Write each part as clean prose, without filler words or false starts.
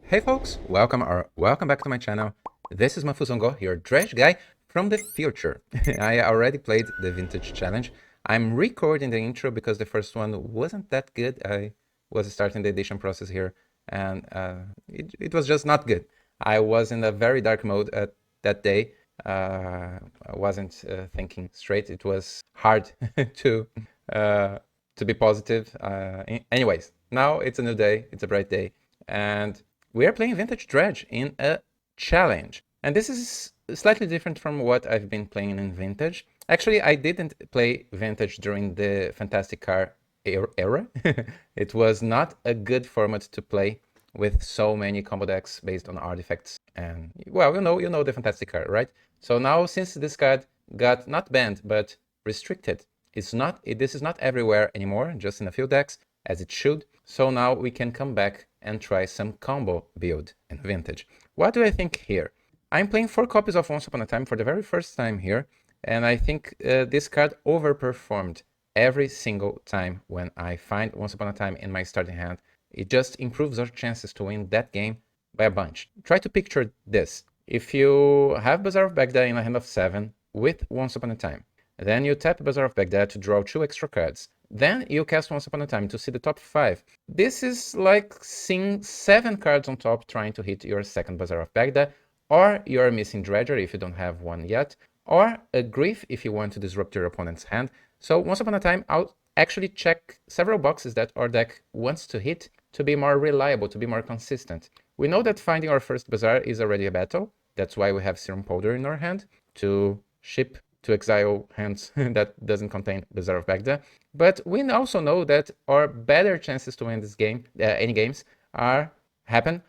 Hey folks, welcome back to my channel. This is MahfuzVanGogh, your Dredge Guy from the future. I already played the Vintage Challenge. I'm recording the intro because the first one wasn't that good. I was starting the edition process here and it was just not good. I was in a very dark mode at that day. I wasn't thinking straight. It was hard to be positive. Anyways, now it's a new day. It's a bright day. And we are playing Vintage Dredge in a challenge. And this is slightly different from what I've been playing in Vintage. Actually, I didn't play Vintage during the Fantastic Car era. It was not a good format to play with so many combo decks based on artifacts. And, well, you know the Fantastic Car, right? So now, since this card got not banned, but restricted, this is not everywhere anymore, just in a few decks, as it should. So now we can come back and try some combo build in Vintage. What do I think here? I'm playing 4 copies of Once Upon a Time for the very first time here, and I think this card overperformed every single time when I find Once Upon a Time in my starting hand. It just improves our chances to win that game by a bunch. Try to picture this. If you have Bazaar of Baghdad in a hand of 7 with Once Upon a Time, then you tap Bazaar of Baghdad to draw 2 extra cards. Then you cast Once Upon a Time to see the top 5. This is like seeing 7 cards on top trying to hit your second Bazaar of Baghdad, or you're missing Dredger if you don't have one yet, or a Grief if you want to disrupt your opponent's hand. So Once Upon a Time, I'll actually check several boxes that our deck wants to hit to be more reliable, to be more consistent. We know that finding our first Bazaar is already a battle. That's why we have Serum Powder in our hand to ship to exile hands that doesn't contain Bazaar of Baghdad. But we also know that our better chances to win this game, any games, happen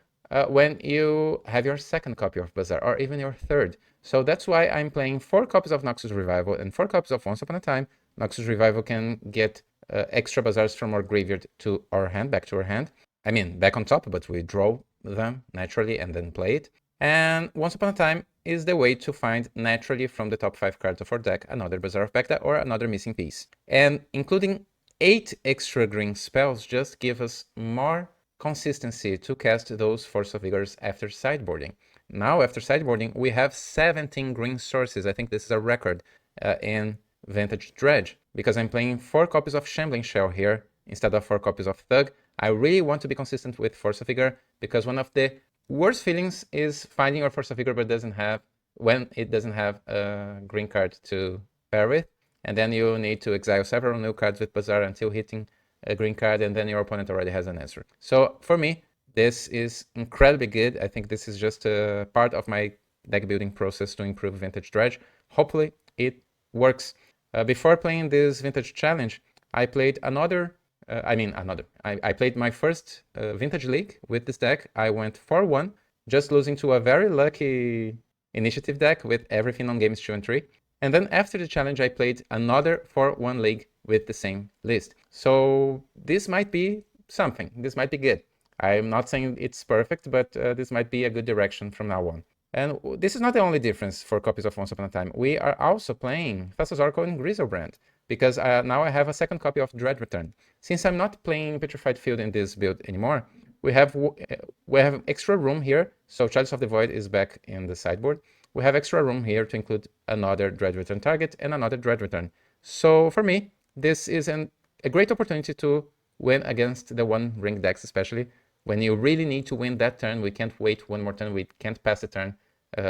when you have your second copy of Bazaar, or even your third. So that's why I'm playing 4 copies of Noxus Revival and 4 copies of Once Upon a Time. Noxus Revival can get extra Bazaars from our graveyard to our hand, back to our hand. I mean, back on top, but we draw them naturally and then play it. And Once Upon a Time is the way to find naturally from the top 5 cards of our deck another Bazaar of Baghdad or another missing piece. And including 8 extra green spells just give us more consistency to cast those Force of Vigors after sideboarding. Now, after sideboarding, we have 17 green sources. I think this is a record in Vintage Dredge, because I'm playing 4 copies of Shambling Shell here instead of 4 copies of Thug. I really want to be consistent with Force of Vigor, because one of the worst feelings is finding your Force of Vigor but when it doesn't have a green card to pair with, and then you need to exile several new cards with Bazaar until hitting a green card, and then your opponent already has an answer. So for me, this is incredibly good. I think this is just a part of my deck building process to improve Vintage Dredge. Hopefully it works. Before playing this Vintage Challenge, I played I played my first Vintage League with this deck. I went 4-1, just losing to a very lucky initiative deck with everything on games 2 and 3. And then after the challenge, I played another 4-1 league with the same list. So this might be something. This might be good. I'm not saying it's perfect, but this might be a good direction from now on. And this is not the only difference for copies of Once Upon a Time. We are also playing Thassa's Oracle and Griselbrand, because now I have a second copy of Dread Return. Since I'm not playing Petrified Field in this build anymore, we have extra room here. So Chalice of the Void is back in the sideboard. We have extra room here to include another Dread Return target and another Dread Return. So for me, this is a great opportunity to win against the one-ring decks, especially when you really need to win that turn. We can't wait one more turn. We can't pass the turn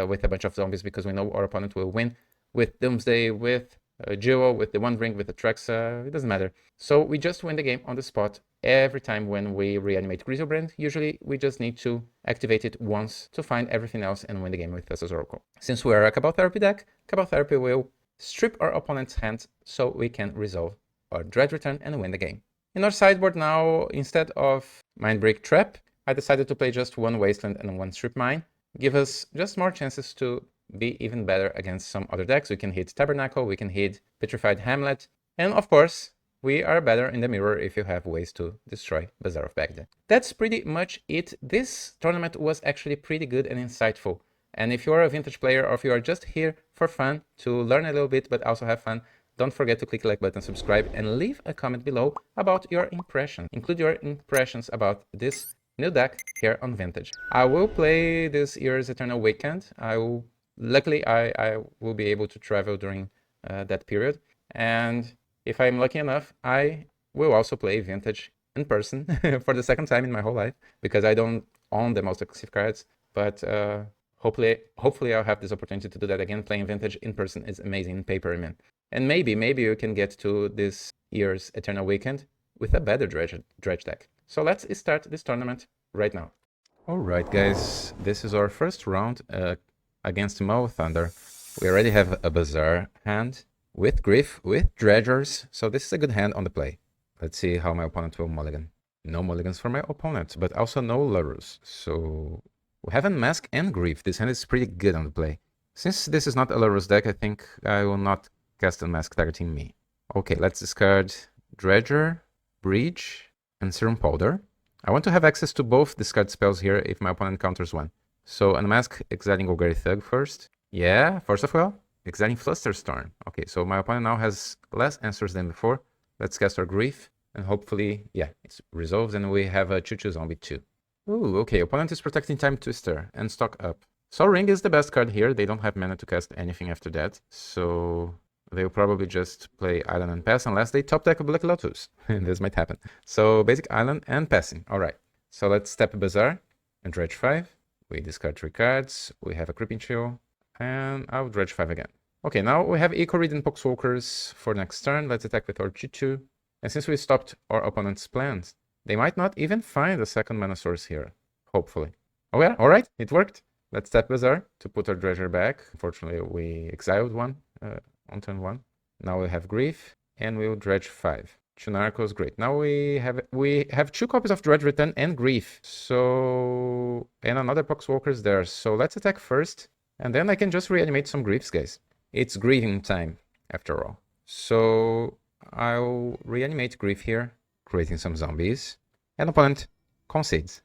with a bunch of zombies, because we know our opponent will win with Doomsday, with Jewel, with the One Ring, with the Traxa. It doesn't matter. So we just win the game on the spot every time when we reanimate Griselbrand. Usually we just need to activate it once to find everything else and win the game with Thassa's Oracle. Since we are a Cabal Therapy deck, Cabal Therapy will strip our opponent's hand so we can resolve our Dread Return and win the game. In our sideboard now, instead of Mindbreak Trap, I decided to play just 1 Wasteland and 1 Strip Mine. Give us just more chances to be even better against some other decks. We can hit Tabernacle, we can hit Petrified Hamlet, and of course, we are better in the mirror if you have ways to destroy Bazaar of Baghdad. That's pretty much it. This tournament was actually pretty good and insightful. And if you are a Vintage player, or if you are just here for fun, to learn a little bit but also have fun, don't forget to click the like button, subscribe, and leave a comment below about your impression. Include your impressions about this new deck here on Vintage. I will play this year's Eternal Weekend. Luckily, I will be able to travel during that period. And if I'm lucky enough, I will also play Vintage in person for the second time in my whole life, because I don't own the most expensive cards. But hopefully I'll have this opportunity to do that again. Playing Vintage in person is amazing in paper, man. And maybe you can get to this year's Eternal Weekend with a better dredge deck. So let's start this tournament right now. Alright guys, this is our first round against maouthunder. We already have a Bazaar hand with Griff, with Dredgers, so this is a good hand on the play. Let's see how my opponent will mulligan. No mulligans for my opponent, but also no Lurrus. So we have Unmask and Grief. This hand is pretty good on the play. Since this is not a Lurrus deck, I think I will not cast Unmask targeting me. Okay, let's discard Dredger, Breach, and Serum Powder. I want to have access to both discard spells here if my opponent counters one. So Unmask, exiling Golgari Thug first. Yeah, Force of Will, exiling Flusterstorm. Okay, so my opponent now has less answers than before. Let's cast our Grief, and hopefully, yeah, it resolves, and we have a Choo-Choo Zombie too. Ooh, okay, opponent is protecting Time Twister and stock up. Sol Ring is the best card here. They don't have mana to cast anything after that, so they'll probably just play Island and pass unless they top deck a Black Lotus. This might happen. So basic Island and passing. Alright, so let's step a Bazaar and Dredge 5. We discard 3 cards. We have a Creeping Chill, and I'll Dredge 5 again. Okay, now we have Eco Read and Poxwalkers for next turn. Let's attack with our Choo-Choo. And since we stopped our opponent's plans, they might not even find a second mana source here. Hopefully. Oh yeah, alright, it worked. Let's tap Bazaar to put our Dredger back. Unfortunately, we exiled one on turn 1. Now we have Grief, and we'll Dredge 5. 2 Narcos, great. Now we have 2 copies of Dredge Return and Grief. So, and another Poxwalker's there. So let's attack first, and then I can just reanimate some Griefs, guys. It's grieving time, after all. So I'll reanimate Grief here, creating some zombies. And opponent concedes.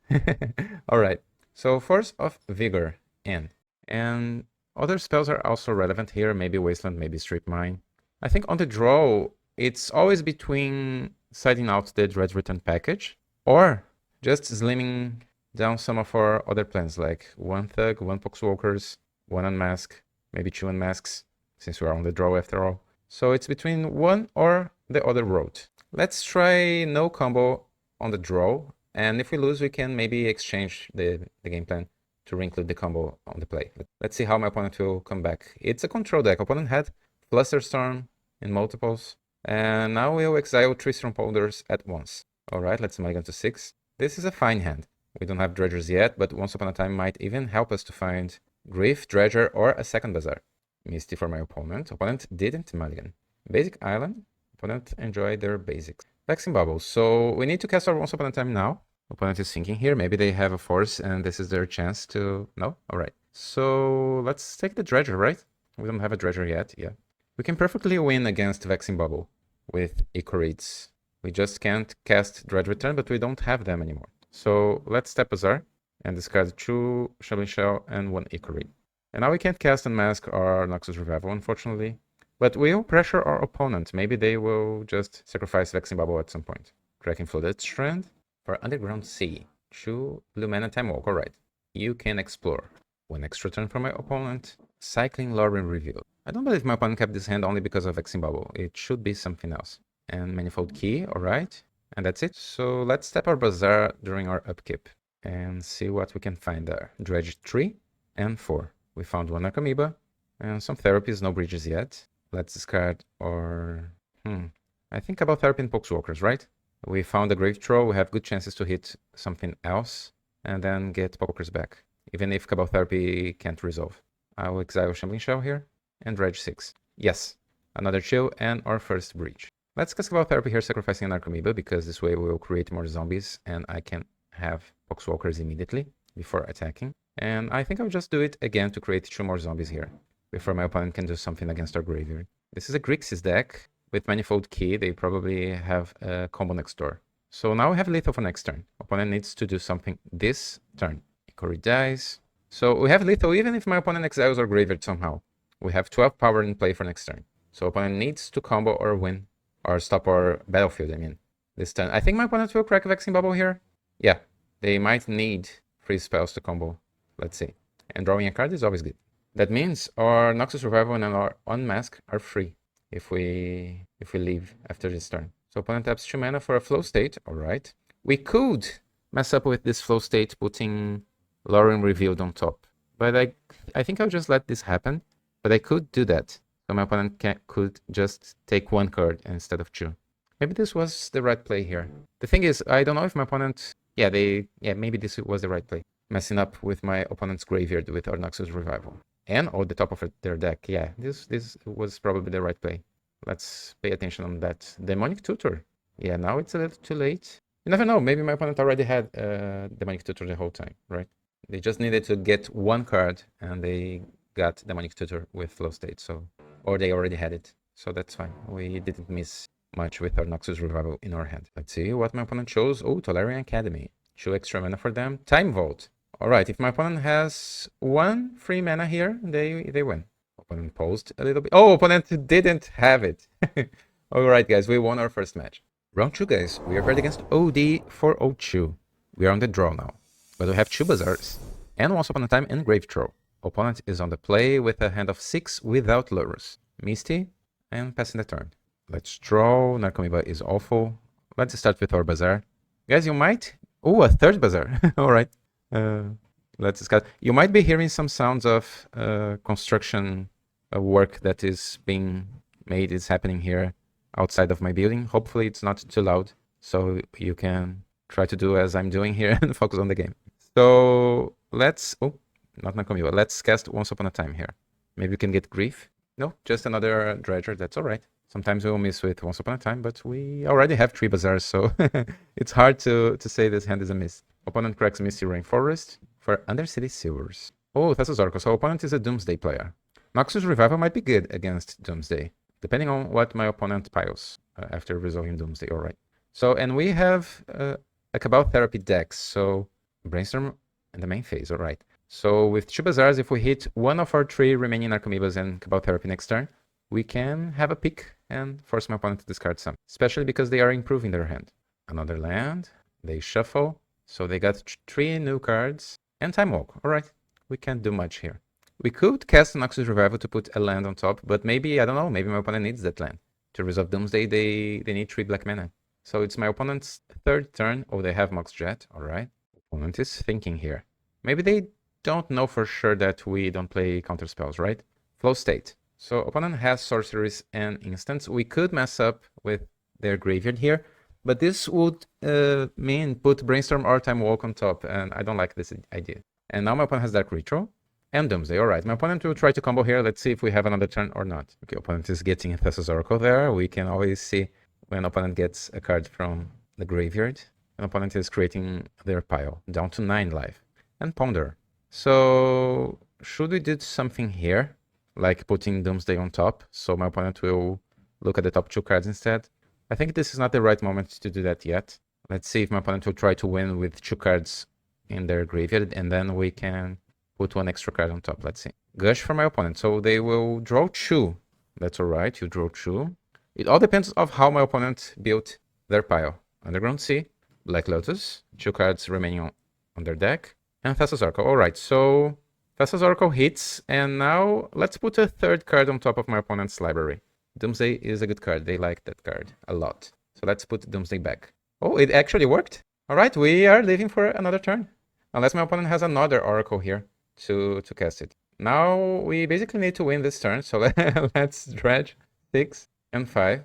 Alright, so Force of Vigor in. And other spells are also relevant here, maybe Wasteland, maybe Strip Mine. I think on the draw, it's always between siding out the Dredge Return package, or just slimming down some of our other plans, like 1 Thug, 1 Poxwalkers, 1 Unmask, maybe 2 Unmasks, since we're on the draw after all. So it's between one or the other road. Let's try no combo on the draw, and if we lose, we can maybe exchange the game plan to re-include the combo on the play. Let's see how my opponent will come back. It's a control deck. Opponent had Flusterstorm in multiples, and now we'll exile 3 Storm Powders at once. Alright, let's mulligan to 6. This is a fine hand. We don't have Dredgers yet, but once upon a time might even help us to find Grief, Dredger, or a second Bazaar. Misty for my opponent. Opponent didn't mulligan. Basic Island. Opponent enjoyed their basics. Vexing Bubble. So we need to cast our Once Upon a Time now. Opponent is thinking here. Maybe they have a Force and this is their chance to... No? Alright. So let's take the Dredger, right? We don't have a Dredger yet. Yeah. We can perfectly win against Vexing Bubble with Eco Reads. We just can't cast Dredge Return, but we don't have them anymore. So let's step Bazaar and discard 2 Shoveling Shell and 1 Eco Read. And now we can't cast Unmask or Noxus Revival, unfortunately. But we'll pressure our opponent. Maybe they will just sacrifice Vexing Bubble at some point. Cracking Flooded Strand for Underground Sea. 2 Blue Mana Time Walk, alright. You can explore. 1 extra turn for my opponent. Cycling Lauren Reveal. I don't believe my opponent kept this hand only because of Vexing Bubble. It should be something else. And Manifold Key, alright. And that's it. So let's tap our Bazaar during our upkeep and see what we can find there. Dredge 3 and 4. We found 1 Archamoeba and some therapies, no bridges yet. Let's discard our... I think about therapy and Poxwalkers, right? We found a Grave Troll, we have good chances to hit something else and then get Poxwalkers back, even if Cabal Therapy can't resolve. I will exile Shambling Shell here and Dredge 6. Yes, another chill and our first breach. Let's cast Cabal Therapy here, sacrificing an Archamoeba, because this way we will create more zombies and I can have Poxwalkers immediately before attacking. And I think I'll just do it again to create 2 more zombies here before my opponent can do something against our graveyard. This is a Grixis deck with Manifold Key. They probably have a combo next door. So now we have lethal for next turn. Opponent needs to do something this turn. Ikori dies. So we have lethal even if my opponent exiles our graveyard somehow. We have 12 power in play for next turn. So opponent needs to combo or win, or stop our battlefield, I mean, this turn. I think my opponent will crack Vexing Bubble here. Yeah, they might need 3 spells to combo. Let's see. And drawing a card is always good. That means our Noxus Revival and our Unmask are free if we leave after this turn. So opponent taps 2 mana for a flow state. Alright. We could mess up with this flow state putting Lauren Revealed on top. But I think I'll just let this happen. But I could do that. So my opponent could just take 1 card instead of 2. Maybe this was the right play here. The thing is, I don't know if my opponent... Yeah, maybe this was the right play. Messing up with my opponent's graveyard with our Noxus Revival. And on the top of their deck. Yeah, this was probably the right play. Let's pay attention on that. Demonic Tutor. Yeah, now it's a little too late. You never know. Maybe my opponent already had Demonic Tutor the whole time, right? They just needed to get 1 card, and they got Demonic Tutor with flow state. So, or they already had it. So that's fine. We didn't miss much with our Noxus Revival in our hand. Let's see what my opponent chose. Oh, Tolarian Academy. 2 extra mana for them. Time Vault. Alright, if my opponent has 1 free mana here, they win. Opponent paused a little bit. Oh, opponent didn't have it. Alright, guys, we won our first match. Round 2, guys. We are paired against OD402. We are on the draw now. But we have 2 Bazaars. And Once Upon a Time and Grave Troll. Opponent is on the play with a hand of 6 without Lurrus. Misty and passing the turn. Let's draw. Narcomoeba is awful. Let's start with our Bazaar. Guys, you might... Oh, a 3rd Bazaar. Alright. Let's discuss. You might be hearing some sounds of construction work that is being made, is happening here outside of my building. Hopefully it's not too loud, so you can try to do as I'm doing here and focus on the game. So let's... Oh, not Narcomoeba. Let's cast Once Upon a Time here. Maybe we can get Grief. No, just another Dredger. That's alright. Sometimes we will miss with Once Upon a Time, but we already have 3 Bazaars, so it's hard to say this hand is a miss. Opponent cracks Misty Rainforest for Undercity Sewers. Oh, Thassa's Oracle. So opponent is a Doomsday player. Noxus Revival might be good against Doomsday, depending on what my opponent piles after resolving Doomsday. Alright. So, and we have a Cabal Therapy deck, so Brainstorm in the main phase. Alright. So with 2 Bazaars, if we hit 1 of our 3 remaining Narcomoebas and Cabal Therapy next turn, we can have a pick and force my opponent to discard some, especially because they are improving their hand. Another land, they shuffle, so they got 3 new cards, and Time Walk. Alright, we can't do much here. We could cast Noxus Revival to put a land on top, but maybe, I don't know, maybe my opponent needs that land. To resolve Doomsday, they need 3 black mana. So it's my opponent's 3rd turn. Oh, they have Mox Jet, alright. Opponent is thinking here. Maybe they don't know for sure that we don't play counter spells, right? Flow State. So opponent has sorceries and instants. We could mess up with their graveyard here, but this would mean put Brainstorm or Time Walk on top, and I don't like this idea. And now my opponent has Dark Ritual and Doomsday. Alright, my opponent will try to combo here. Let's see if we have another turn or not. Okay, opponent is getting Thassa's Oracle there. We can always see when opponent gets a card from the graveyard. And opponent is creating their pile, down to 9 life. And Ponder. So, should we do something here? Like putting Doomsday on top, so my opponent will look at the top 2 cards instead. I think this is not the right moment to do that yet. Let's see if my opponent will try to win with 2 cards in their graveyard, and then we can put 1 extra card on top. Let's see. Gush for my opponent, so they will draw 2. That's alright, you draw 2. It all depends on how my opponent built their pile. Underground Sea, Black Lotus, 2 cards remaining on their deck, and Thassa's Oracle. Alright, so Thassa's Oracle hits, and now let's put a 3rd card on top of my opponent's library. Doomsday is a good card. They like that card a lot. So let's put Doomsday back. Oh, it actually worked. Alright, we are leaving for another turn. Unless my opponent has another Oracle here to cast it. Now we basically need to win this turn, so let's dredge 6 and 5.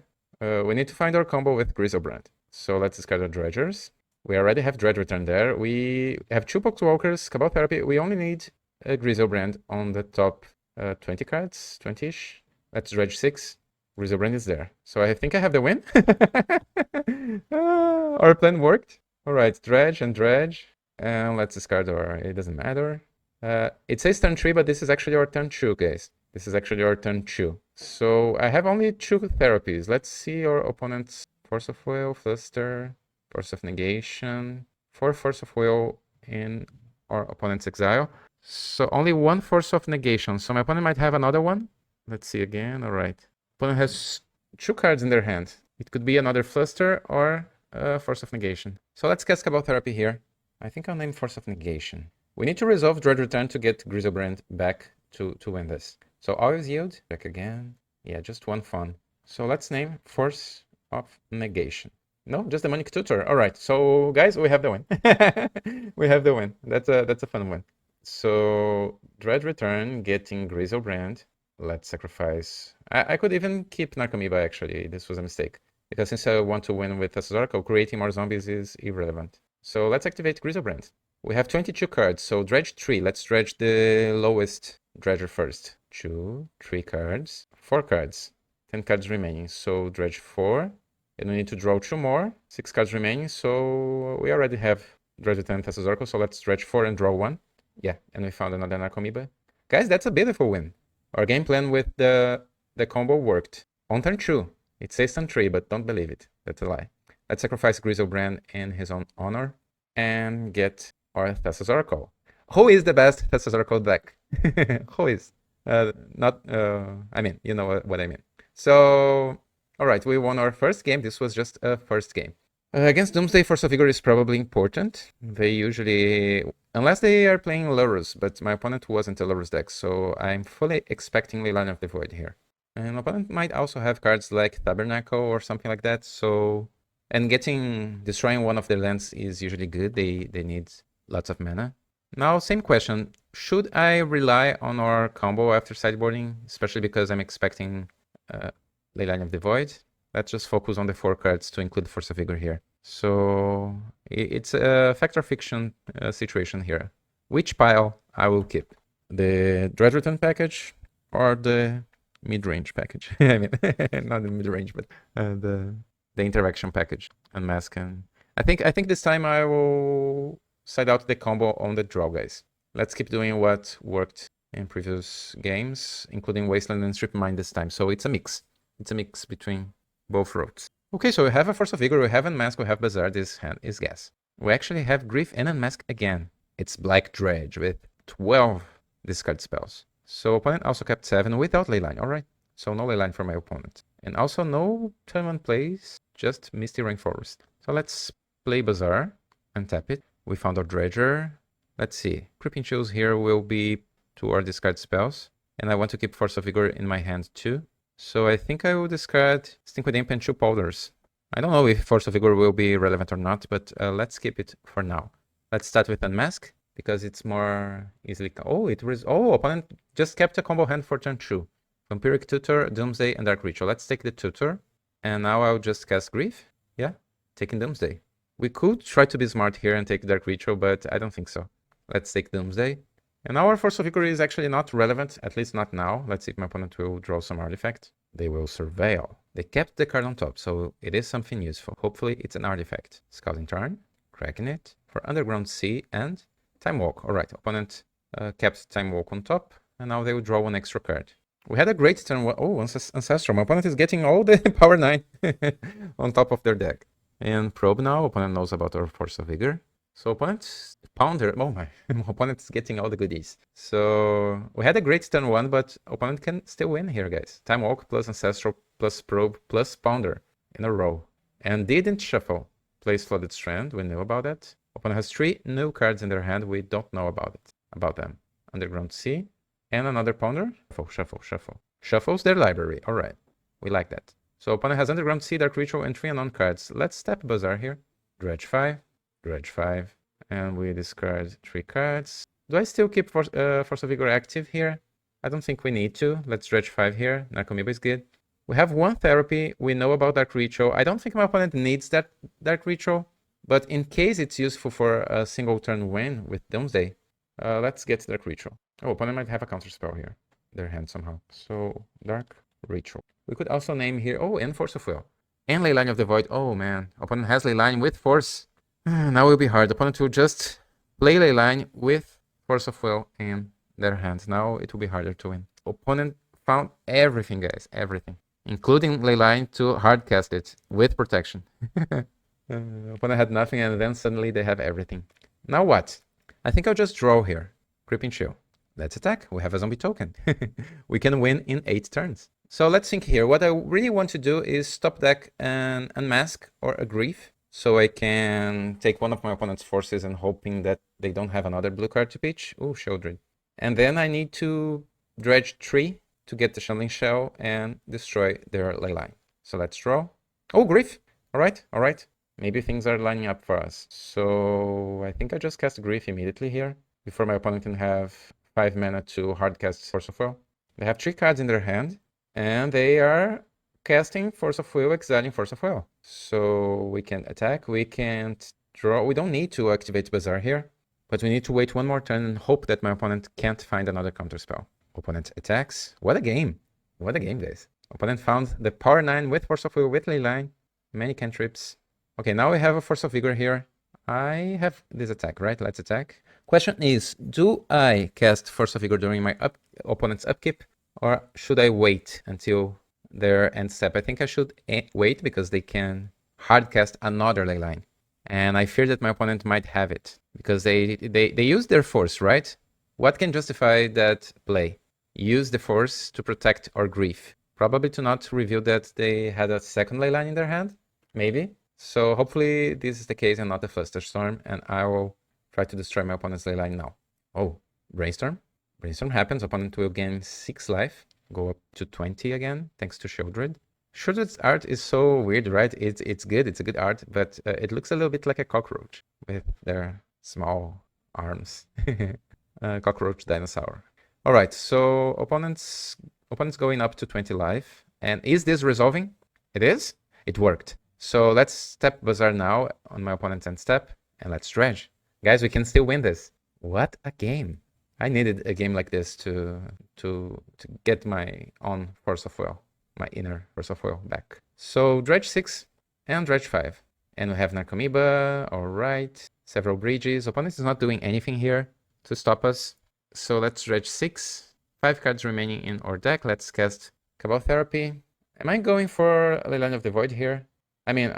We need to find our combo with Griselbrand. So let's discard our dredgers. We already have Dredge Return there. We have 2 Poxwalkers, Cabal Therapy. We only need a Griselbrand on the top 20 cards, 20-ish. Let's dredge 6. Griselbrand is there. So I think I have the win. Our plan worked. Alright, dredge and dredge. And let's discard our... It doesn't matter. It says turn 3, but this is actually our turn 2, guys. This is actually our turn 2. So I have only 2 therapies. Let's see our opponent's Force of Will, Fluster, Force of Negation. 4 Force of Will in our opponent's exile. So only 1 Force of Negation. So my opponent might have another one. Let's see again. Alright. Opponent has 2 cards in their hand. It could be another Fluster or Force of Negation. So let's cast Cabal Therapy here. I think I'll name Force of Negation. We need to resolve Dredge Return to get Griselbrand back to win this. So always yield. Check again. Yeah, just one fun. So let's name Force of Negation. No, just the Demonic Tutor. All right. So guys, we have the win. We have the win. That's a fun win. So Dredge Return getting Griselbrand. Let's sacrifice. I could even keep Narcomoeba actually. This was a mistake. Because since I want to win with Thassa's Oracle, creating more zombies is irrelevant. So let's activate Griselbrand. We have 22 cards, so dredge 3. Let's dredge the lowest dredger first. 2, 3 cards, 4 cards, 10 cards remaining. So dredge 4, and we need to draw 2 more, 6 cards remaining. So we already have dredge 10 Thassa's Oracle, so let's dredge 4 and draw 1. Yeah, and we found another Narcomoeba. Guys, that's a beautiful win. Our game plan with the combo worked. On turn 2, it says turn 3, but don't believe it. That's a lie. Let's sacrifice Griselbrand in his own honor and get our Thassa's Oracle. Who is the best Thassa's Oracle deck? Who is? I mean, you know what I mean. So, alright, we won our first game. This was just a first game. Against Doomsday, Force of Vigor is probably important. They usually, unless they are playing Lurrus, but my opponent wasn't a Lurrus deck, so I'm fully expecting Leyline of the Void here. And opponent might also have cards like Tabernacle or something like that, so... And destroying one of their lands is usually good. They need lots of mana. Now, same question. Should I rely on our combo after sideboarding? Especially because I'm expecting Leyline of the Void. Let's just focus on the 4 cards to include Force of Vigor here. So, it's a fact or fiction situation here. Which pile I will keep? The Dredge Return package or the mid-range package? I mean, not the mid-range, but the interaction package. Unmask and... I think this time I will side out the combo on the draw, guys. Let's keep doing what worked in previous games, including Wasteland and Strip Mine this time. So it's a mix. It's a mix between both routes. Okay, so we have a Force of Vigor, we have Unmask, we have Bazaar. This hand is gas. We actually have Grief and Unmask again. It's Black Dredge with 12 discard spells. So opponent also kept 7 without Leyline. Alright, so no Leyline for my opponent. And also no turn 1 plays, just Misty Rainforest. So let's play Bazaar and tap it. We found our Dredger. Let's see. Creeping Chills here will be to our discard spells. And I want to keep Force of Vigor in my hand too. So I think I will discard Stink with Imp and 2 Powders. I don't know if Force of Vigor will be relevant or not, but let's keep it for now. Let's start with Unmask, because it's more easily... opponent just kept a combo hand for turn 2. Vampiric Tutor, Doomsday, and Dark Ritual. Let's take the Tutor. And now I'll just cast Grief. Yeah, taking Doomsday. We could try to be smart here and take Dark Ritual, but I don't think so. Let's take Doomsday. And our Force of Vigor is actually not relevant, at least not now. Let's see if my opponent will draw some artifact. They will Surveil. They kept the card on top, so it is something useful. Hopefully it's an artifact. Scouting turn, cracking it for Underground Sea and Time Walk. Alright, opponent kept Time Walk on top, and now they will draw 1 extra card. We had a great turn. Oh, Ancestral. My opponent is getting all the power 9 on top of their deck. And Probe now. Opponent knows about our Force of Vigor. So opponent's Pounder. Oh my. Opponent is getting all the goodies. So we had a great turn 1, but opponent can still win here, guys. Time Walk plus Ancestral plus Probe plus Pounder in a row. And didn't shuffle. Plays Flooded Strand. We knew about that. Opponent has 3 new cards in their hand. We don't know about them. Underground Sea. And another Pounder. Shuffle. Shuffles their library. Alright. We like that. So opponent has Underground Sea, Dark Ritual, and 3 unknown cards. Let's tap Bazaar here. Dredge 5. Dredge 5. And we discard 3 cards. Do I still keep Force of Vigor active here? I don't think we need to. Let's Dredge 5 here. Narcomoeba is good. We have 1 Therapy. We know about Dark Ritual. I don't think my opponent needs that Dark Ritual. But in case it's useful for a single turn win with Doomsday, let's get Dark Ritual. Oh, opponent might have a counter spell here. Their hand somehow. So, Dark Ritual. We could also name here... Oh, and Force of Will. And Leyline of the Void. Oh, man. Opponent has Leyline with Force. Now it will be hard. Opponent will just play Leyline with Force of Will in their hand. Now it will be harder to win. Opponent found everything, guys. Everything. Including Leyline to hardcast it with protection. Opponent had nothing and then suddenly they have everything. Now what? I think I'll just draw here. Creeping Chill. Let's attack. We have a zombie token. We can win in 8 turns. So let's think here. What I really want to do is stop deck an Unmask or a Grief, so I can take one of my opponent's forces and hoping that they don't have another blue card to pitch. Ooh, Shieldred. And then I need to dredge 3 to get the Shuttling Shell and destroy their leyline. So let's draw. Oh, Grief! Alright, alright. Maybe things are lining up for us. So I think I just cast Grief immediately here, before my opponent can have 5 mana to hardcast Force of Will. They have 3 cards in their hand, and they are casting Force of Will, exiling Force of Will. So we can attack, we can't draw. We don't need to activate Bazaar here, but we need to wait one more turn and hope that my opponent can't find another counterspell. Opponent attacks. What a game. What a game, guys. Opponent found the Power 9 with Force of Will, with Leyline, many cantrips. Okay, now we have a Force of Vigor here. I have this attack, right? Let's attack. Question is, do I cast Force of Vigor during my opponent's upkeep, or should I wait until their end step? I think I should wait because they can hardcast another Leyline. And I fear that my opponent might have it because they use their force, right? What can justify that play? Use the force to protect our Grief. Probably to not reveal that they had a second Leyline in their hand, maybe. So hopefully this is the case and not a Flusterstorm, and I will try to destroy my opponent's Leyline now. Oh, Brainstorm. Brainstorm happens, opponent will gain 6 life, go up to 20 again, thanks to Shieldred. Shieldred's art is so weird, right? It's good, it's a good art, but it looks a little bit like a cockroach with their small arms. Cockroach dinosaur. Alright, so opponent's going up to 20 life. And is this resolving? It is? It worked. So let's step Bazaar now on my opponent's end step, and let's dredge. Guys, we can still win this. What a game. I needed a game like this to get my own Force of Will, my inner Force of Will back. So dredge 6 and dredge 5. And we have Narcomoeba, alright. Several bridges. Opponent is not doing anything here to stop us. So let's dredge 6. 5 cards remaining in our deck. Let's cast Cabal Therapy. Am I going for Leyline of the Void here? I mean,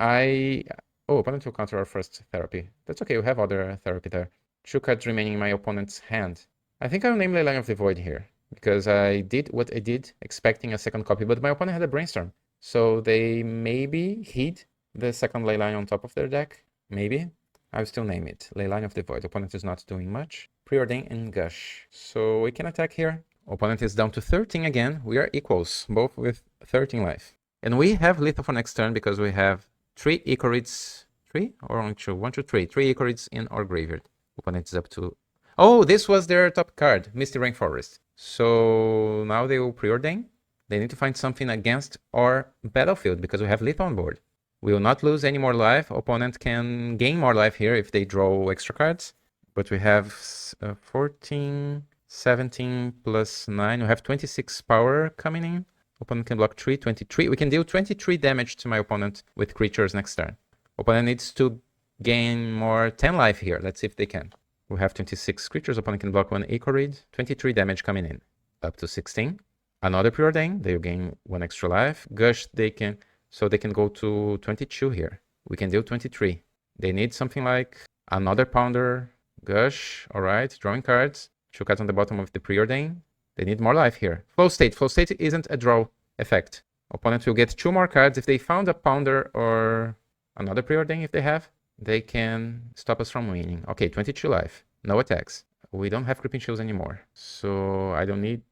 oh, opponent will counter our first therapy. That's okay, we have other therapy there. 2 cards remaining in my opponent's hand. I think I'll name Leyline of the Void here, because I did what I did, expecting a second copy, but my opponent had a Brainstorm. So they maybe hid the second Leyline on top of their deck. Maybe. I'll still name it. Leyline of the Void. Opponent is not doing much. Preordain and Gush. So we can attack here. Opponent is down to 13 again. We are equals, both with 13 life. And we have lethal for next turn because we have 3 Icorids. 3 or only 2? 1, 2, 3. 3 Icorids in our graveyard. Opponent is up to... Oh, this was their top card, Misty Rainforest. So now they will preordain. They need to find something against our battlefield because we have lethal on board. We will not lose any more life. Opponent can gain more life here if they draw extra cards. But we have 14, 17 plus 9. We have 26 power coming in. Opponent can block 3, 23. We can deal 23 damage to my opponent with creatures next turn. Opponent needs to gain more 10 life here. Let's see if they can. We have 26 creatures. Opponent can block 1 Icorid. 23 damage coming in. Up to 16. Another preordain. They will gain 1 extra life. Gush, they can... So they can go to 22 here. We can deal 23. They need something like another Pounder. Gush. Alright. Drawing cards. 2 cards on the bottom of the preordain. They need more life here. Flow State. Flow State isn't a draw effect. Opponent will get 2 more cards. If they found a Pounder or another preordain if they have, they can stop us from winning. Okay, 22 life. No attacks. We don't have Creeping Chills anymore. So I don't need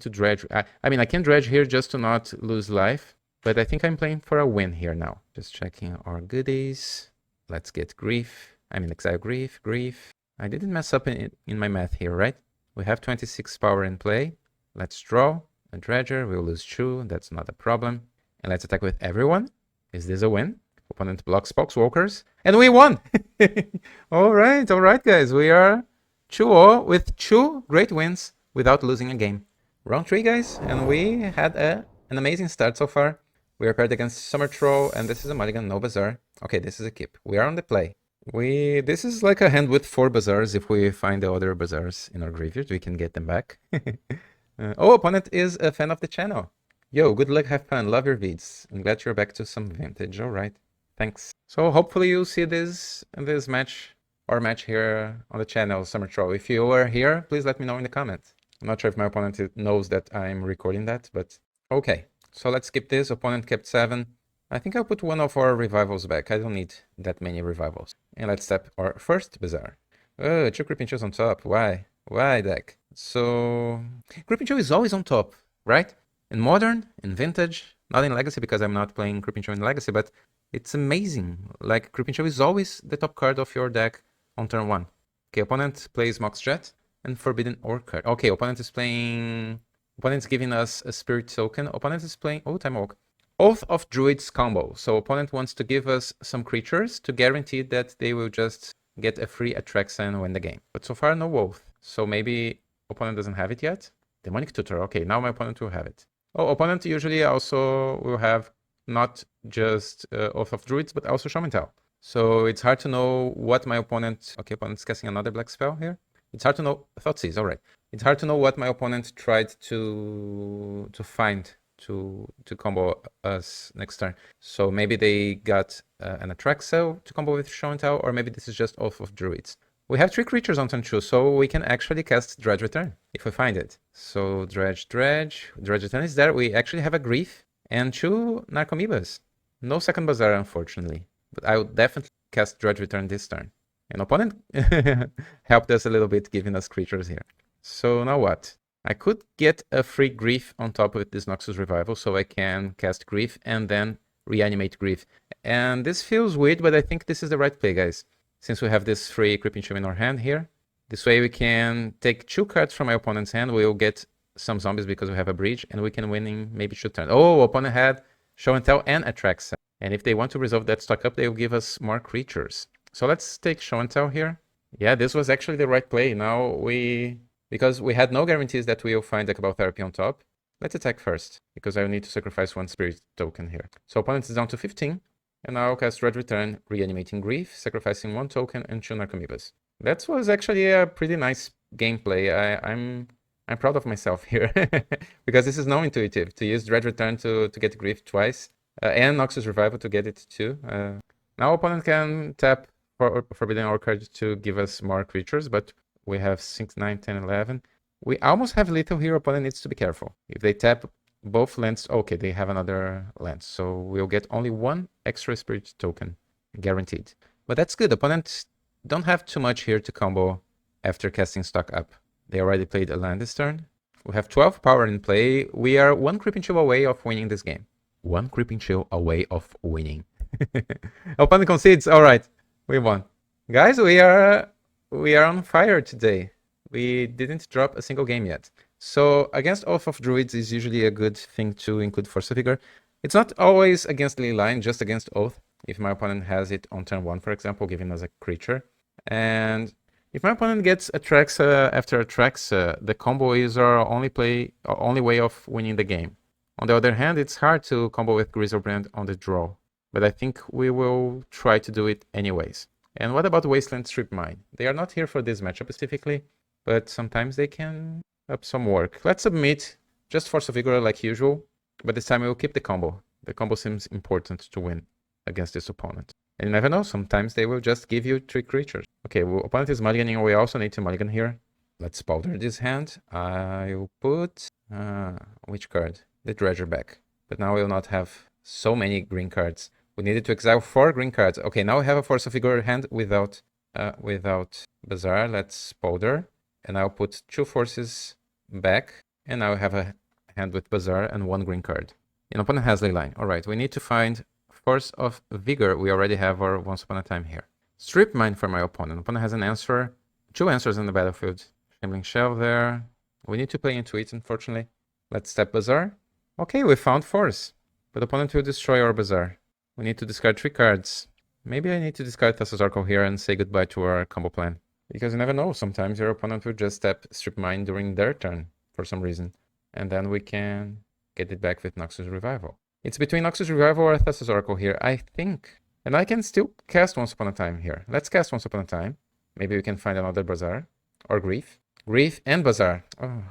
to dredge. I mean, I can dredge here just to not lose life. But I think I'm playing for a win here now. Just checking our goodies. Let's get Grief. I mean, exile Grief, Grief. I didn't mess up in my math here, right? We have 26 power in play. Let's draw a Dredger. We'll lose 2. That's not a problem. And let's attack with everyone. Is this a win? Opponent blocks Spokeswalkers. And we won! Alright, guys. We are 2-0 with 2 great wins without losing a game. Round 3, guys. And we had an amazing start so far. We are paired against Sommertroll, and this is a mulligan, no Bazaar. Okay, this is a keep. We are on the play. This is like a hand with 4 Bazaars. If we find the other Bazaars in our graveyard, we can get them back. Opponent is a fan of the channel. Yo, good luck, have fun, love your vids. I'm glad you're back to some vintage. Alright, thanks. So hopefully you'll see this match here on the channel, Sommertroll. If you are here, please let me know in the comments. I'm not sure if my opponent knows that I'm recording that, but Okay, so let's skip this. Opponent kept 7. I think I'll put one of our revivals back. I don't need that many revivals. And let's tap our first Bazaar. Oh, 2 Creeping Chills on top. Why? Why, deck? So, Creeping Chill is always on top, right? In Modern, in Vintage, not in Legacy because I'm not playing Creeping Chill in Legacy, but it's amazing. Like, Creeping Chill is always the top card of your deck on turn 1. Okay, opponent plays Mox Jet and Forbidden Orchard. Okay, opponent is playing... Opponent's giving us a Spirit token. Opponent is playing... Oh, Time Walk. Oath of Druids combo. So opponent wants to give us some creatures to guarantee that they will just get a free attraction and win the game. But so far, no Oath. So maybe opponent doesn't have it yet. Demonic Tutor. Okay, now my opponent will have it. Oh, opponent usually also will have not just Oath of Druids, but also Show and Tell. So it's hard to know what my opponent... Okay, opponent's casting another black spell here. It's hard to know... Thoughtseize, all right. It's hard to know what my opponent tried to find to combo us next turn. So maybe they got an Atraxa to combo with Show and Tell, or maybe this is just Oath of Druids. We have 3 creatures on turn 2, so we can actually cast Dredge Return if we find it. So Dredge Return is there. We actually have a Grief and 2 Narcomoebas. No second Bazaar, unfortunately. But I would definitely cast Dredge Return this turn. And opponent helped us a little bit, giving us creatures here. So now what? I could get a free Grief on top of this Noxus Revival, so I can cast Grief and then reanimate Grief. And this feels weird, but I think this is the right play, guys. Since we have this free Creeping Chill in our hand here. This way we can take 2 cards from my opponent's hand. We'll get some zombies because we have a Bridge, and we can win in maybe 2 turns. Oh, opponent had Show and Tell and Atraxa. And if they want to resolve that stock up, they will give us more creatures. So let's take Show and Tell here. Yeah, this was actually the right play. Now because we had no guarantees that we'll find the Cabal Therapy on top. Let's attack first, because I will need to sacrifice 1 Spirit token here. So opponent is down to 15. And now I'll cast Red Return, reanimating Grief, sacrificing 1 token and 2 Narcomoebas. That was actually a pretty nice gameplay. I'm proud of myself here. Because this is non-intuitive. To use Dread Return to get Grief twice. And Noxus Revival to get it too. Now opponent can tap for Forbidden Orchard to give us more creatures, but we have 6, 9, 10, 11. We almost have lethal here. Opponent needs to be careful. If they tap both lands, okay, they have another land. So we'll get only 1 extra Spirit token, guaranteed. But that's good. Opponents don't have too much here to combo after casting stock up. They already played a land this turn. We have 12 power in play. We are 1 Creeping Chill away of winning this game. 1 Creeping Chill away of winning. Opponent concedes. All right, we won. Guys, we are on fire today. We didn't drop a single game yet. So against Oath of Druids is usually a good thing to include Force of Vigor. It's not always against Ley Line, just against Oath. If my opponent has it on turn 1, for example, giving us a creature. And if my opponent gets Atraxa after Atraxa, the combo is our only way of winning the game. On the other hand, it's hard to combo with Griselbrand on the draw. But I think we will try to do it anyways. And what about Wasteland Strip Mine? They are not here for this matchup specifically, but sometimes they can up some work. Let's submit just Force of Vigor like usual, but this time we will keep the combo. The combo seems important to win against this opponent. And you never know, sometimes they will just give you 3 creatures. Okay, well, opponent is mulliganing, we also need to mulligan here. Let's powder this hand. I'll put... which card? The Dredger back. But now we'll not have so many green cards. We needed to exile 4 green cards. Okay, now we have a Force of Vigor hand without Bazaar. Let's powder. And I'll put 2 forces back. And now we have a hand with Bazaar and 1 green card. And opponent has Ley Line. Alright, we need to find Force of Vigor. We already have our Once Upon a Time here. Strip Mine for my opponent. Opponent has an answer. 2 answers in the battlefield. Shambling Shell there. We need to play into it, unfortunately. Let's tap Bazaar. Okay, we found Force. But opponent will destroy our Bazaar. We need to discard 3 cards. Maybe I need to discard Thassa's Oracle here and say goodbye to our combo plan. Because you never know, sometimes your opponent will just tap Strip Mine during their turn for some reason. And then we can get it back with Noxus Revival. It's between Noxus Revival or Thassa's Oracle here, I think. And I can still cast Once Upon a Time here. Let's cast Once Upon a Time. Maybe we can find another Bazaar. Or Grief. Grief and Bazaar. Oh.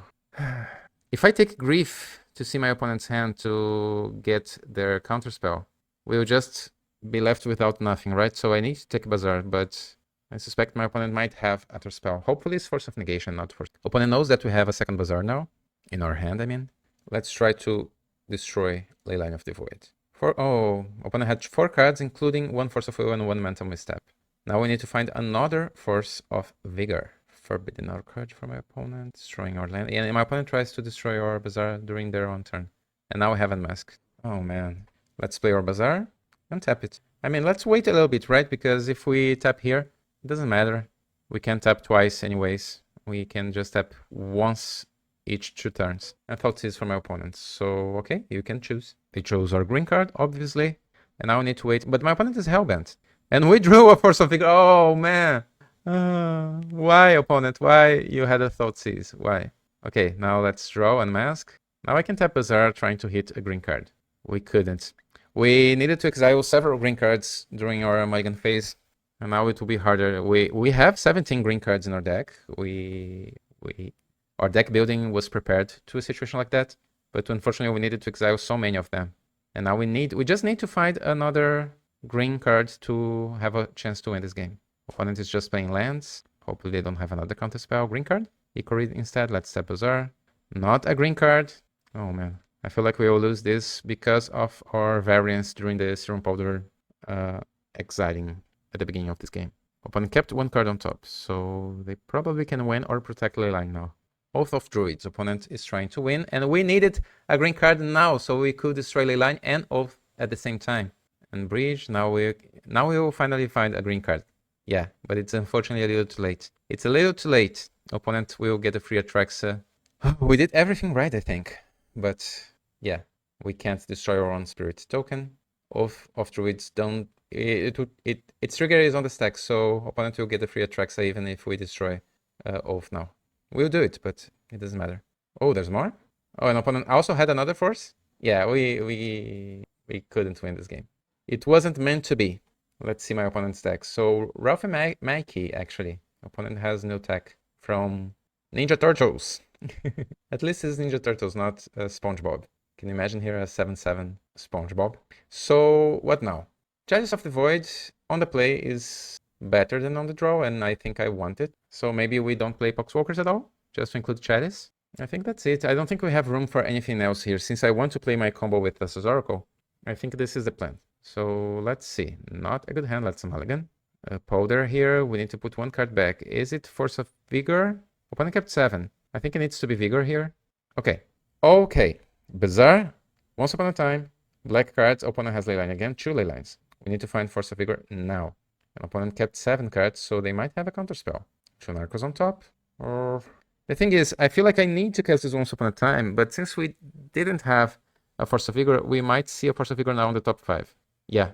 If I take Grief to see my opponent's hand to get their counterspell, we'll just be left without nothing, right? So I need to take Bazaar, but I suspect my opponent might have other spell. Hopefully it's Force of Negation, not Force. Opponent knows that we have a second Bazaar now. In our hand, I mean. Let's try to destroy Leyline of the Void. Opponent had 4 cards, including 1 Force of Will and 1 Mental Misstep. Now we need to find another Force of Vigor. Forbidden our card for my opponent, destroying our land. And my opponent tries to destroy our Bazaar during their own turn. And now we have Unmasked. Oh man. Let's play our Bazaar and tap it. I mean, let's wait a little bit, right? Because if we tap here, it doesn't matter. We can tap twice anyways. We can just tap once each 2 turns. I thought this for my opponent. So, okay, you can choose. They chose our green card, obviously. And now we need to wait. But my opponent is Hellbent. And we drew a Force of Vigor. Oh, man. Why, opponent? Why you had a Thoughtseize? Why? Okay, now let's draw and mask. Now I can tap Bazaar trying to hit a green card. We couldn't. We needed to exile several green cards during our mulligan phase. And now it will be harder. We have 17 green cards in our deck. Our deck building was prepared to a situation like that. But unfortunately, we needed to exile so many of them. And now we just need to find another green card to have a chance to win this game. Opponent is just playing lands. Hopefully they don't have another counterspell. Green card. Ikorid instead. Let's tap Bazaar. Not a green card. Oh man. I feel like we will lose this because of our variance during the Serum Powder exiling at the beginning of this game. Opponent kept 1 card on top, so they probably can win or protect Leyline now. Oath of Druids. Opponent is trying to win, and we needed a green card now, so we could destroy Leyline and Oath at the same time. And Bridge. Now we will finally find a green card. Yeah, but it's unfortunately a little too late. It's a little too late. Opponent will get a free Atraxa. We did everything right, I think. But yeah, we can't destroy our own Spirit token. Oath of Druids don't... Its trigger is on the stack, so opponent will get a free Atraxa even if we destroy Oath now. We'll do it, but it doesn't matter. Oh, there's more? Oh, and opponent also had another Force? Yeah, we couldn't win this game. It wasn't meant to be. Let's see my opponent's deck. So, Ralph and Mikey, actually. Opponent has no tech from Ninja Turtles. At least it's Ninja Turtles, not SpongeBob. Can you imagine here a 7/7 SpongeBob? So, what now? Chalice of the Void on the play is better than on the draw, and I think I want it. So maybe we don't play Poxwalkers at all, just to include Chalice. I think that's it. I don't think we have room for anything else here. Since I want to play my combo with Thassa's Oracle, I think this is the plan. So let's see. Not a good hand. Let's mulligan. Powder here. We need to put 1 card back. Is it Force of Vigor? Opponent kept 7. I think it needs to be Vigor here. Okay. Okay. Bazaar. Once upon a time. Black cards. Opponent has Leyline again. 2 Leylines. We need to find Force of Vigor now. An opponent kept 7 cards, so they might have a counterspell. 2 Narcos on top. Or... The thing is, I feel like I need to cast this once upon a time, but since we didn't have a Force of Vigor, we might see a Force of Vigor now in the top 5. Yeah.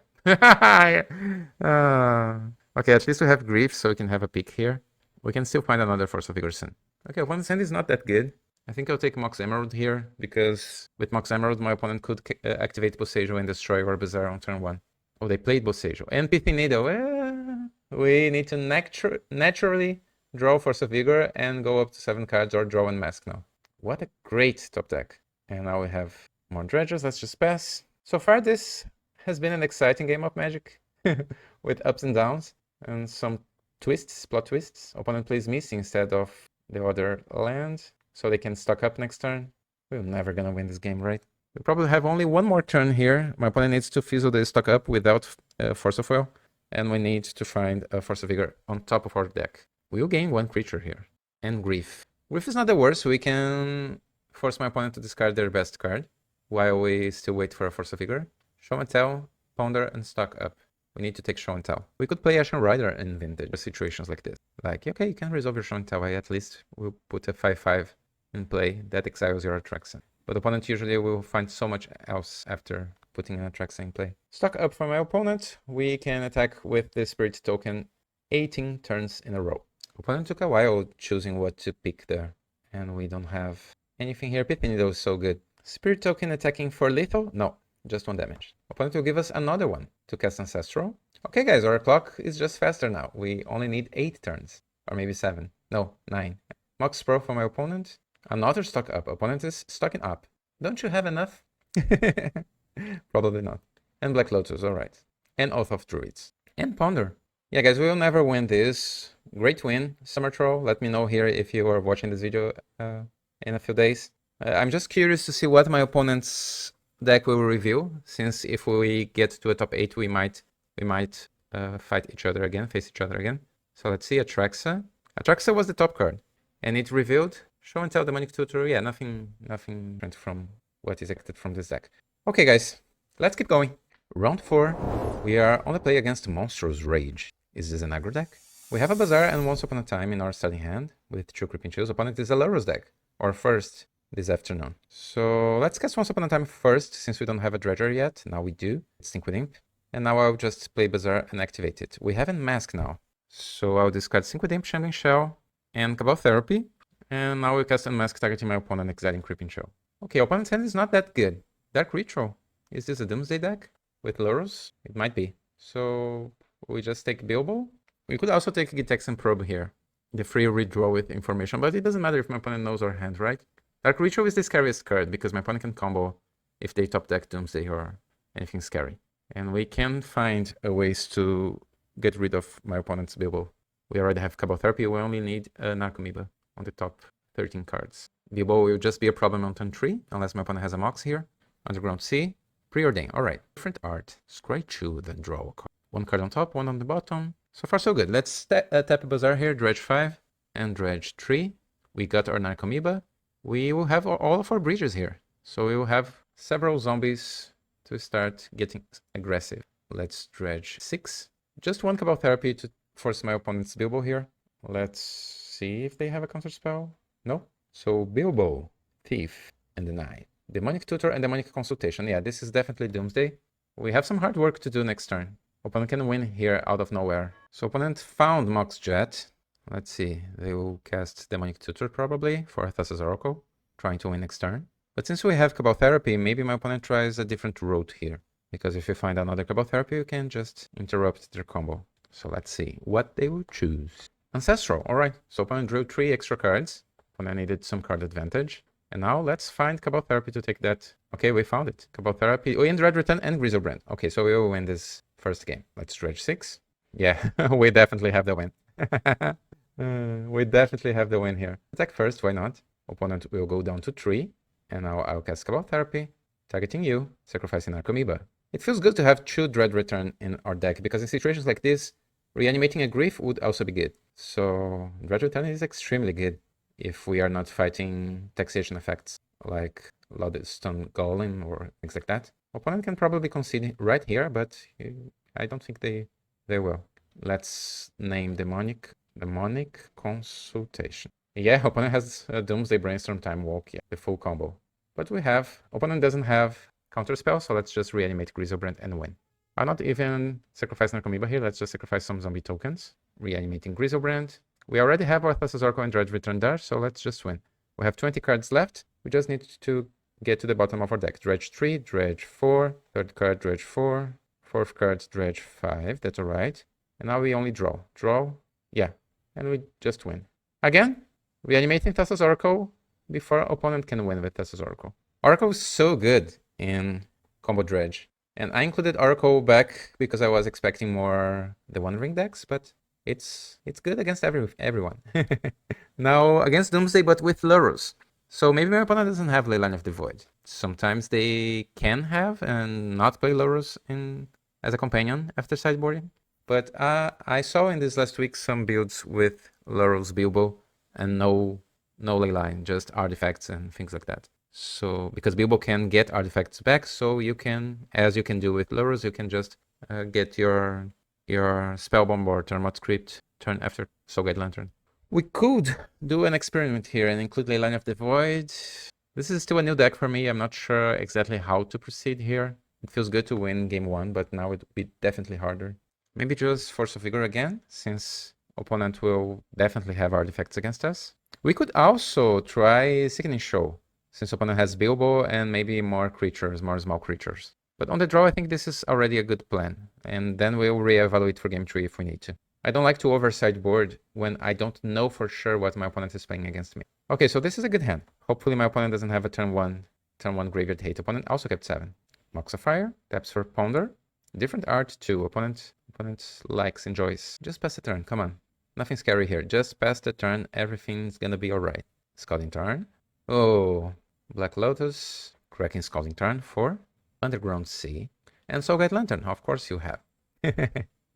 Okay, at least we have Grief, so we can have a pick here. We can still find another Force of Vigor soon. Okay, opponent's hand is not that good. I think I'll take Mox Emerald here, because with Mox Emerald, my opponent could activate Bosejo and destroy our Bazaar on turn 1. Oh, they played Bosejo. And Pithy Needle. We need to naturally draw Force of Vigor and go up to 7 cards or draw and mask now. What a great top deck. And now we have more dredges. Let's just pass. So far, this has been an exciting game of Magic with ups and downs and some twists, plot twists. Opponent plays Missing instead of the other land, so they can stock up next turn. We're never gonna win this game, right? We probably have only 1 more turn here. My opponent needs to fizzle the stock up without Force of Will, and we need to find a Force of Vigor on top of our deck. We'll gain 1 creature here. And Grief. Grief is not the worst. We can force my opponent to discard their best card while we still wait for a Force of Vigor. Show and Tell, Ponder, and stock up. We need to take Show and Tell. We could play Ashen Rider in Vintage situations like this. Like, okay, you can resolve your Show and Tell. At least we'll put a 5/5 in play that exiles your Atraxa. But opponent usually will find so much else after putting an Atraxa in play. Stock up for my opponent. We can attack with the Spirit token 18 turns in a row. Opponent took a while choosing what to pick there. And we don't have anything here. Pithy Needle is so good. Spirit token attacking for lethal? No. Just 1 damage. Opponent will give us another one to cast Ancestral. Okay, guys, our clock is just faster now. We only need 8 turns. Or maybe 7. No, 9. Mox Pro for my opponent. Another stock up. Opponent is stocking up. Don't you have enough? Probably not. And Black Lotus, alright. And Oath of Druids. And Ponder. Yeah, guys, we will never win this. Great win. Sommertroll, let me know here if you are watching this video in a few days. I'm just curious to see what my opponent's deck will reveal, since if we get to a top 8, we might fight each other again, face each other again. So let's see, Atraxa. Atraxa was the top card, and it revealed Show and Tell, Demonic Tutor. Yeah, nothing different from what is expected from this deck. Okay, guys, let's keep going. Round 4, we are on the play against MonstrousRage. Is this an aggro deck? We have a Bazaar and Once Upon a Time in our starting hand with 2 Creeping Chills. Opponent is a Lurrus deck, or first this afternoon. So let's cast Once Upon a Time first, since we don't have a Dredger yet. Now we do. It's Sync with Imp. And now I'll just play Bazaar and activate it. We haven't Mask now. So I'll discard Sync with Imp, Shambling Shell, and Cabal Therapy. And now we'll cast Unmask, targeting my opponent, exiling Creeping Shell. Okay, opponent's hand is not that good. Dark Ritual. Is this a Doomsday deck with Lurrus? It might be. So we just take Bilbo. We could also take Gitex and Probe here. The free redraw with information, but it doesn't matter if my opponent knows our hand, right? Dark Ritual is the scariest card because my opponent can combo if they top deck Doomsday or anything scary. And we can find a ways to get rid of my opponent's Bilbo. We already have Cabal Therapy, we only need an Narcomoeba on the top 13 cards. Bilbo will just be a problem on turn 3, unless my opponent has a Mox here. Underground Sea, Preordain, alright. Different art, scry 2, then draw a card. 1 card on top, 1 on the bottom. So far so good. Let's tap a Bazaar here, Dredge 5 and Dredge 3. We got our Narcomoeba. We will have all of our breaches here. So we will have several zombies to start getting aggressive. Let's Dredge 6. Just 1 Cabal Therapy to force my opponent's Bilbo here. Let's see if they have a counter spell. No? So Bilbo, Thief, and Deny. Demonic Tutor and Demonic Consultation. Yeah, this is definitely Doomsday. We have some hard work to do next turn. Opponent can win here out of nowhere. So opponent found Mox Jet. Let's see. They will cast Demonic Tutor probably for Thassa's Oracle, trying to win next turn. But since we have Cabal Therapy, maybe my opponent tries a different route here. Because if you find another Cabal Therapy, you can just interrupt their combo. So let's see what they will choose. Ancestral. Alright. So opponent drew 3 extra cards. Opponent needed some card advantage. And now let's find Cabal Therapy to take that. Okay, we found it. Cabal Therapy. We in Dread Return and Griselbrand. Okay, so we will win this first game. Let's Dredge 6. Yeah, we definitely have the win. We definitely have the win here. Attack first, why not? Opponent will go down to 3. And now I'll cast Cabal Therapy, targeting you, sacrificing Narcomoeba. It feels good to have 2 Dread Return in our deck, because in situations like this, reanimating a Grief would also be good. So Dread Return is extremely good if we are not fighting taxation effects like Loudstone Golem or things like that. Opponent can probably concede right here, but I don't think they will. Let's name Demonic Consultation. Yeah, opponent has a Doomsday Brainstorm Time Walk, yeah, the full combo. But opponent doesn't have counterspell, so let's just reanimate Griselbrand and win. I'll not even sacrifice Narcomoeba here, let's just sacrifice some zombie tokens. Reanimating Griselbrand. We already have our Thassa's Oracle and Dredge Return there, so let's just win. We have 20 cards left, we just need to get to the bottom of our deck. Dredge 3, Dredge 4, 3rd card, Dredge 4, 4th card, Dredge 5, that's alright. And now we only draw. Yeah, and we just win. Again, reanimating Thassa's Oracle before opponent can win with Thassa's Oracle. Oracle is so good in combo Dredge. And I included Oracle back because I was expecting more the One Ring decks, but it's good against everyone. Now against Doomsday, but with Lurrus. So maybe my opponent doesn't have Leyline of the Void. Sometimes they can have and not play Lurrus as a companion after sideboarding. But I saw in this last week some builds with Lurrus Bilbo and no Leyline, just artifacts and things like that. So because Bilbo can get artifacts back, so you can, as you can do with Lurrus, you can just get your Spellbomb or Termot Script turn after Soulguide Lantern. We could do an experiment here and include Leyline of the Void. This is still a new deck for me. I'm not sure exactly how to proceed here. It feels good to win game 1, but now it would be definitely harder. Maybe just Force of Vigor again, since opponent will definitely have artifacts against us. We could also try Sickening Show, since opponent has Bilbo and maybe more creatures, more small creatures. But on the draw, I think this is already a good plan. And then we'll reevaluate for game 3 if we need to. I don't like to sideboard when I don't know for sure what my opponent is playing against me. Okay, so this is a good hand. Hopefully my opponent doesn't have a turn 1 graveyard hate. Opponent also kept 7. Mox of Fire, taps for Ponder. Different art too. Opponent likes, enjoys. Just pass the turn, come on. Nothing scary here. Just pass the turn, everything's gonna be alright. Scalding Tarn. Oh, Black Lotus. Cracking Scalding Tarn for Underground Sea, and Soulguide Lantern. Of course you have.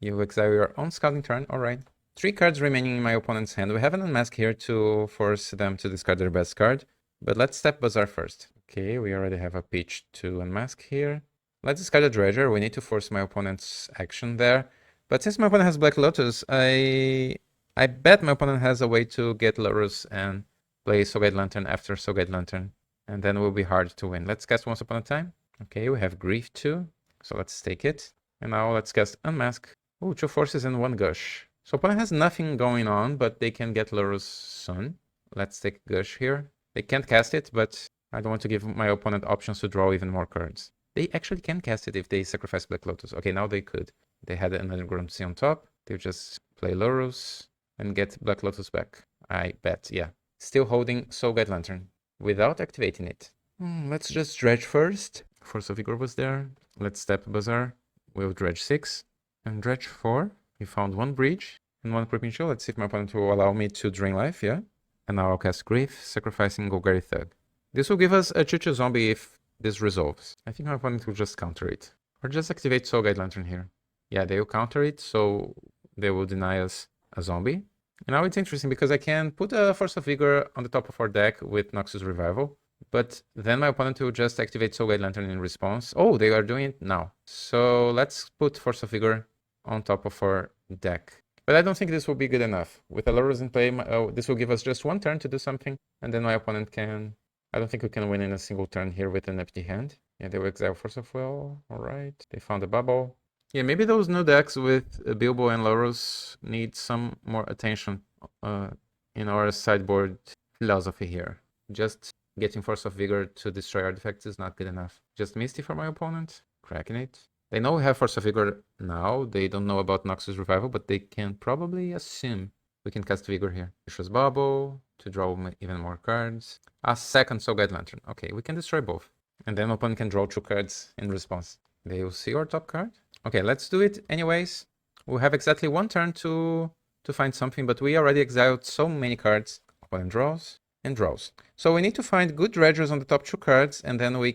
You exile your own scouting turn. Alright. 3 cards remaining in my opponent's hand. We have an Unmask here to force them to discard their best card. But let's step Bazaar first. Okay, we already have a pitch to Unmask here. Let's discard a Dredger. We need to force my opponent's action there. But since my opponent has Black Lotus, I bet my opponent has a way to get Lurrus and play Soulguide Lantern after Soulguide Lantern. And then it will be hard to win. Let's cast Once Upon a Time. Okay, we have Grief too. So let's take it. And now let's cast Unmask. Ooh, 2 forces and 1 Gush. So opponent has nothing going on, but they can get Lurrus soon. Let's take Gush here. They can't cast it, but I don't want to give my opponent options to draw even more cards. They actually can cast it if they sacrifice Black Lotus. Okay, now they could. They had an Underground Sea on top. They just play Lurrus and get Black Lotus back. I bet, yeah. Still holding Soulguide Lantern without activating it. Let's just dredge first. Force of Vigor was there. Let's step Bazaar. We'll dredge 6 and dredge 4. We found 1 Bridge and 1 Creeping Chill. Let's see if my opponent will allow me to drain life, yeah. And now I'll cast Grief, sacrificing Golgari Thug. This will give us a 2/2 zombie if this resolves. I think my opponent will just counter it. Or just activate Soulguide Lantern here. Yeah, they will counter it, so they will deny us a zombie. And now it's interesting because I can put a Force of Vigor on the top of our deck with Noxus Revival. But then my opponent will just activate Soulguide Lantern in response. Oh, they are doing it now. So let's put Force of Vigor on top of our deck. But I don't think this will be good enough. With a Lurrus in play, this will give us just 1 turn to do something. And then my opponent can... I don't think we can win in a single turn here with an empty hand. Yeah, they will exile Force of Will. Alright. They found a bubble. Yeah, maybe those new decks with Bilbo and Lurrus need some more attention in our sideboard philosophy here. Just getting Force of Vigor to destroy artifacts is not good enough. Just Misty for my opponent. Cracking it. They know we have Force of Vigor now. They don't know about Noxus Revival, but they can probably assume we can cast Vigor here. Vicious Bubble to draw even more cards. A second Soulguide Lantern. Okay, we can destroy both. And then opponent can draw 2 cards in response. They will see our top card. Okay, let's do it anyways. We'll have exactly 1 turn to find something, but we already exiled so many cards. Opponent draws and draws. So we need to find good dredgers on the top 2 cards, and then we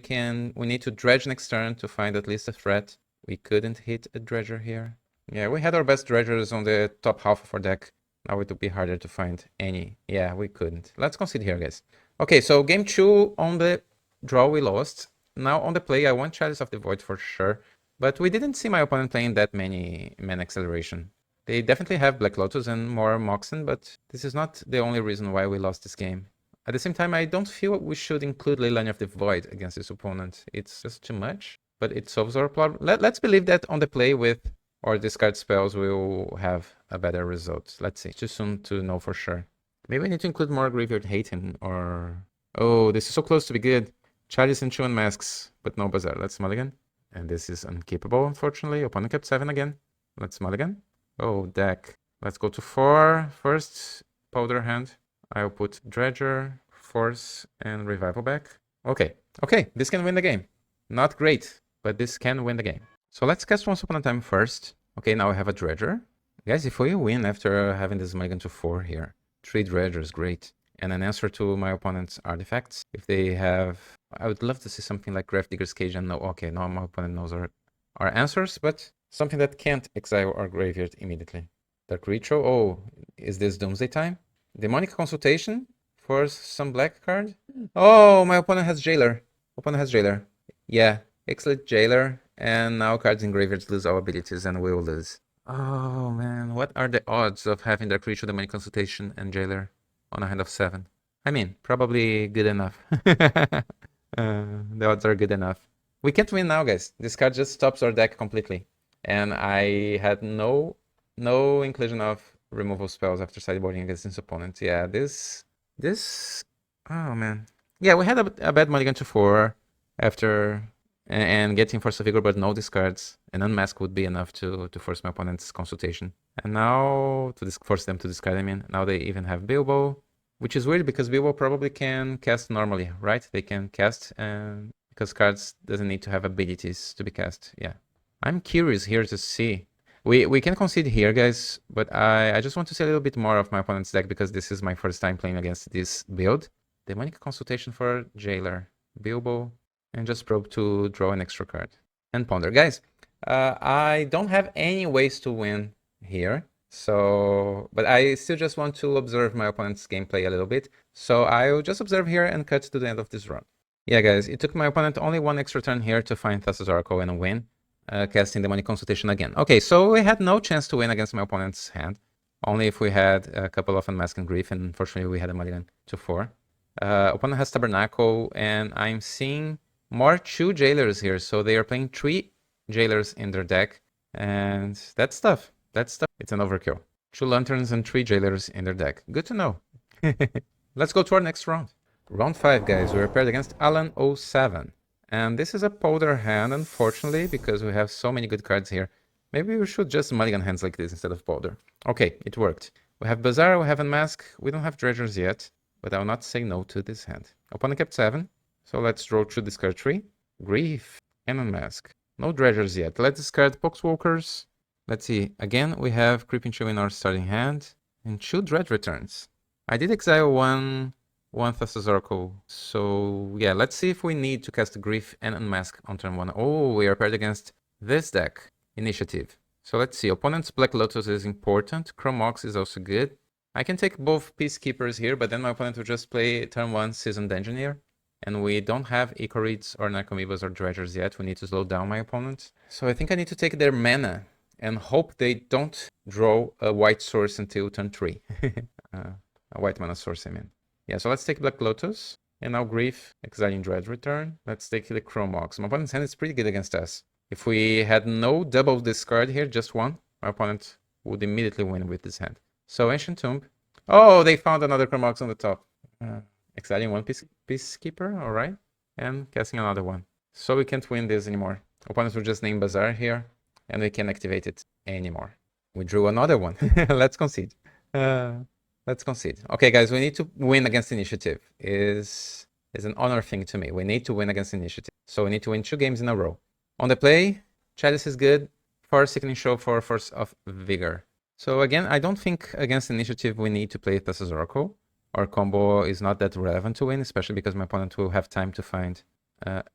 need to dredge next turn to find at least a threat. We couldn't hit a dredger here. Yeah, we had our best dredgers on the top half of our deck. Now it would be harder to find any. Yeah, we couldn't. Let's concede here, guys. Okay, so game 2 on the draw we lost. Now on the play, I want Chalice of the Void for sure. But we didn't see my opponent playing that many mana acceleration. They definitely have Black Lotus and more Moxen, but this is not the only reason why we lost this game. At the same time, I don't feel we should include Leilani of the Void against this opponent. It's just too much, but it solves our problem. Let's believe that on the play with our discard spells, we'll have a better result. Let's see. Too soon to know for sure. Maybe we need to include more Graveyard Haten or... Oh, this is so close to be good. Chalice and 2 Unmasks, but no Bazaar. Let's mulligan. And this is uncapable, unfortunately. Opponent kept 7 again. Let's mulligan. Oh, deck. Let's go to 4 first. Powder hand. I'll put Dredger, Force, and Revival back. Okay. Okay, this can win the game. Not great, but this can win the game. So let's cast Once Upon a Time first. Okay, now I have a Dredger. Guys, if we win after having this mulligan to 4 here, 3 Dredgers, great. And an answer to my opponent's artifacts. If they have... I would love to see something like Gravedigger's Cage and no... Okay, now my opponent knows our answers, but something that can't exile our graveyard immediately. Dark Ritual. Oh, is this Doomsday time? Demonic Consultation for some black card? Oh, my opponent has Jailer. Opponent has Jailer. Yeah, excellent Jailer. And now cards in graveyards lose all abilities and we will lose. Oh man, what are the odds of having Dark Ritual, Demonic Consultation, and Jailer on a hand of 7? I mean, probably good enough. The odds are good enough. We can't win now, guys. This card just stops our deck completely. And I had no inclusion of removal spells after sideboarding against this opponent. Yeah, this... Oh, man. Yeah, we had a bad mulligan to 4 after... And getting Force of Vigor, but no discards. An Unmask would be enough to force my opponent's Consultation. And now... To force them to discard, I mean. Now they even have Bilbo. Which is weird because Bilbo probably can cast normally, right? They can cast because cards doesn't need to have abilities to be cast. Yeah. I'm curious here to see. We can concede here, guys, but I just want to see a little bit more of my opponent's deck because this is my first time playing against this build. Demonic Consultation for Jailer. Bilbo. and just probe to draw an extra card. And ponder. Guys, I don't have any ways to win here. So, but I still just want to observe my opponent's gameplay a little bit. So I'll just observe here and cut to the end of this run. Yeah, guys, it took my opponent only one extra turn here to find Thassa's Oracle and win, casting Demonic Consultation again. Okay, so we had no chance to win against my opponent's hand. Only if we had a couple of Unmask and Grief, and unfortunately we had a mulligan to 4. Opponent has Tabernacle, and I'm seeing more 2 Jailers here, so they are playing 3 Jailers in their deck, and that's tough. That's tough. It's an overkill. 2 Lanterns and 3 Jailers in their deck. Good to know. Let's go to our next round. Round 5, guys. We're paired against Alan07. And this is a Polder hand, unfortunately, because we have so many good cards here. Maybe we should just mulligan hands like this instead of Polder. Okay, it worked. We have Bazaar, we have Unmask. We don't have Dredgers yet, but I will not say no to this hand. Opponent kept 7. So let's draw through discard 3. Grief and Unmask. No Dredgers yet. Let's discard Poxwalkers. Let's see. Again, we have Creeping Chill in our starting hand. And 2 Dredge returns. I did exile one Thassa's Oracle. So yeah, let's see if we need to cast Grief and Unmask on turn 1. Oh, we are paired against this deck. Initiative. So let's see. Opponent's Black Lotus is important. Chrome Ox is also good. I can take both Peacekeepers here, but then my opponent will just play turn 1 Seasoned Engineer. And we don't have Icorids or Narcomoebas or Dredgers yet. We need to slow down my opponent. So I think I need to take their mana and hope they don't draw a white source until turn 3. A white mana source, I mean. Yeah, so let's take Black Lotus. And now Grief, Exiling Dread return. Let's take the Chrome Ox. My opponent's hand is pretty good against us. If we had no double discard here, just one, my opponent would immediately win with this hand. So Ancient Tomb. Oh, they found another Chrome Ox on the top. Exiling one Peacekeeper, alright. And casting another one. So we can't win this anymore. Opponents will just name Bazaar here, and we can't activate it anymore. We drew another one. Let's concede. Let's concede. Okay, guys, we need to win against Initiative. Is an honor thing to me. We need to win against Initiative. So we need to win 2 games in a row. On the play, Chalice is good. For Sickening Show, for Force of Vigor. So again, I don't think against Initiative we need to play Thassa's Oracle. Our combo is not that relevant to win, especially because my opponent will have time to find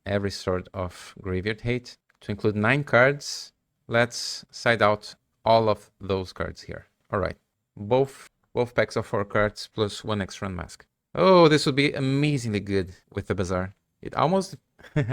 every sort of graveyard hate. To include 9 cards, let's side out all of those cards here. Alright, both packs of 4 cards plus 1 extra Unmask. Oh, this would be amazingly good with the Bazaar. It almost...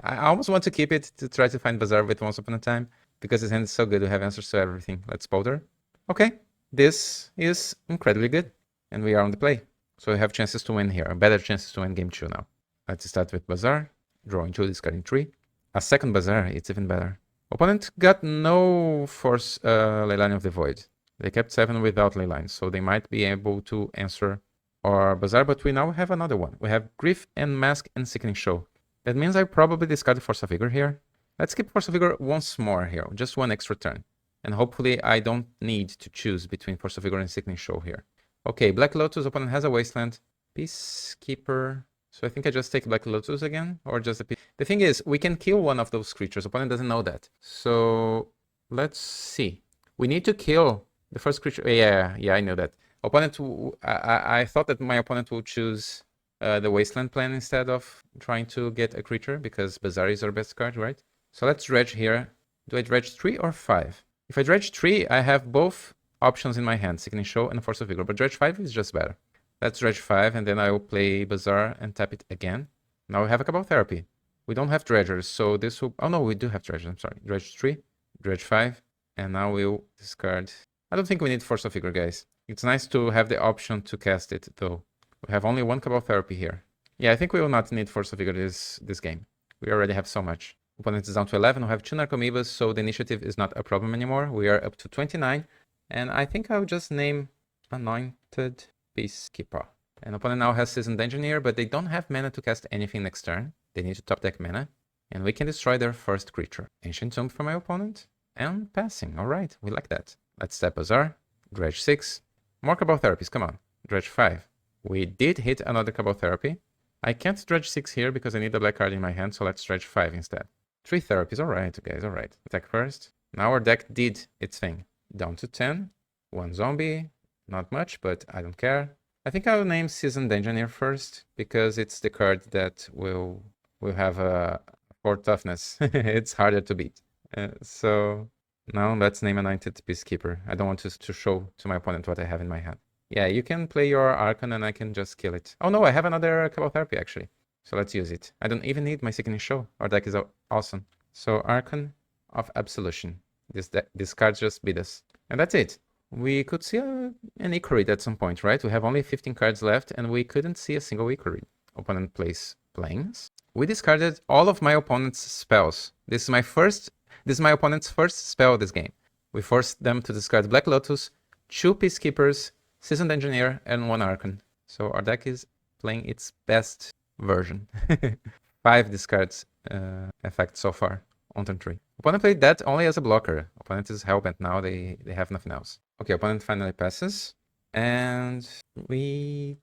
I almost want to keep it to try to find Bazaar with Once Upon a Time, because his hand is so good, we have answers to everything. Let's Polder. Okay, this is incredibly good, and we are on the play. So we have chances to win here, better chances to win game 2 now. Let's start with Bazaar, drawing 2, discarding 3. A second Bazaar, it's even better. Opponent got no Force Leyline of the Void. They kept 7 without Leyline, so they might be able to answer our Bazaar, but we now have another one. We have Grief and Mask and Sickening Show. That means I probably discard Force of Vigor here. Let's keep Force of Vigor once more here, just 1 extra turn. And hopefully I don't need to choose between Force of Vigor and Sickening Show here. Okay, Black Lotus, opponent has a Wasteland. Peacekeeper. So I think I just take Black Lotus again, or just a piece. The thing is, we can kill one of those creatures. Opponent doesn't know that. So let's see. We need to kill the first creature. Yeah, I know that. Opponent, I thought that my opponent will choose the Wasteland plan instead of trying to get a creature, because Bazaar is our best card, right? So let's dredge here. Do I dredge 3 or 5? If I dredge 3, I have both options in my hand, Sickening Show and Force of Vigor, but dredge 5 is just better. Let's dredge 5, and then I will play Bazaar and tap it again. Now we have a Cabal Therapy. We don't have Dredgers, so this will... Oh no, we do have Dredgers, I'm sorry. Dredge 3, dredge 5, and now we'll discard... I don't think we need Force of Vigor, guys. It's nice to have the option to cast it, though. We have only 1 Cabal Therapy here. Yeah, I think we will not need Force of Vigor this game. We already have so much. Opponent is down to 11. We have 2 Narcomoebas, so the initiative is not a problem anymore. We are up to 29. And I think I'll just name Anointed Peacekeeper. And opponent now has Seasoned Engineer, but they don't have mana to cast anything next turn. They need to top deck mana. And we can destroy their first creature. Ancient Tomb for my opponent. And passing. Alright, we like that. Let's step Bazaar. Dredge 6. More Cabal Therapies, come on. Dredge 5. We did hit another Cabal Therapy. I can't dredge 6 here because I need a black card in my hand, so let's dredge 5 instead. 3 therapies, alright, guys, alright. Attack first. Now our deck did its thing. Down to 10. 1 zombie. Not much, but I don't care. I think I'll name Seasoned Engineer first, because it's the card that will have a for toughness. It's harder to beat. So now let's name Anointed Peacekeeper. I don't want to show to my opponent what I have in my hand. Yeah, you can play your Archon and I can just kill it. Oh no, I have another Cabal Therapy actually. So let's use it. I don't even need my Sickening Show. Our deck is awesome. So Archon of Absolution. This card just beat us. And that's it. We could see an Ichorid at some point, right? We have only 15 cards left and we couldn't see a single Ichorid. Opponent plays Plains. We discarded all of my opponent's spells. This is my opponent's first spell this game. We forced them to discard Black Lotus, 2 Peacekeepers, Seasoned Engineer, and 1 Archon. So our deck is playing its best version. 5 discards effect so far on turn 3. Opponent played that only as a blocker. Opponent is Hellbent now, they have nothing else. Okay, opponent finally passes. And we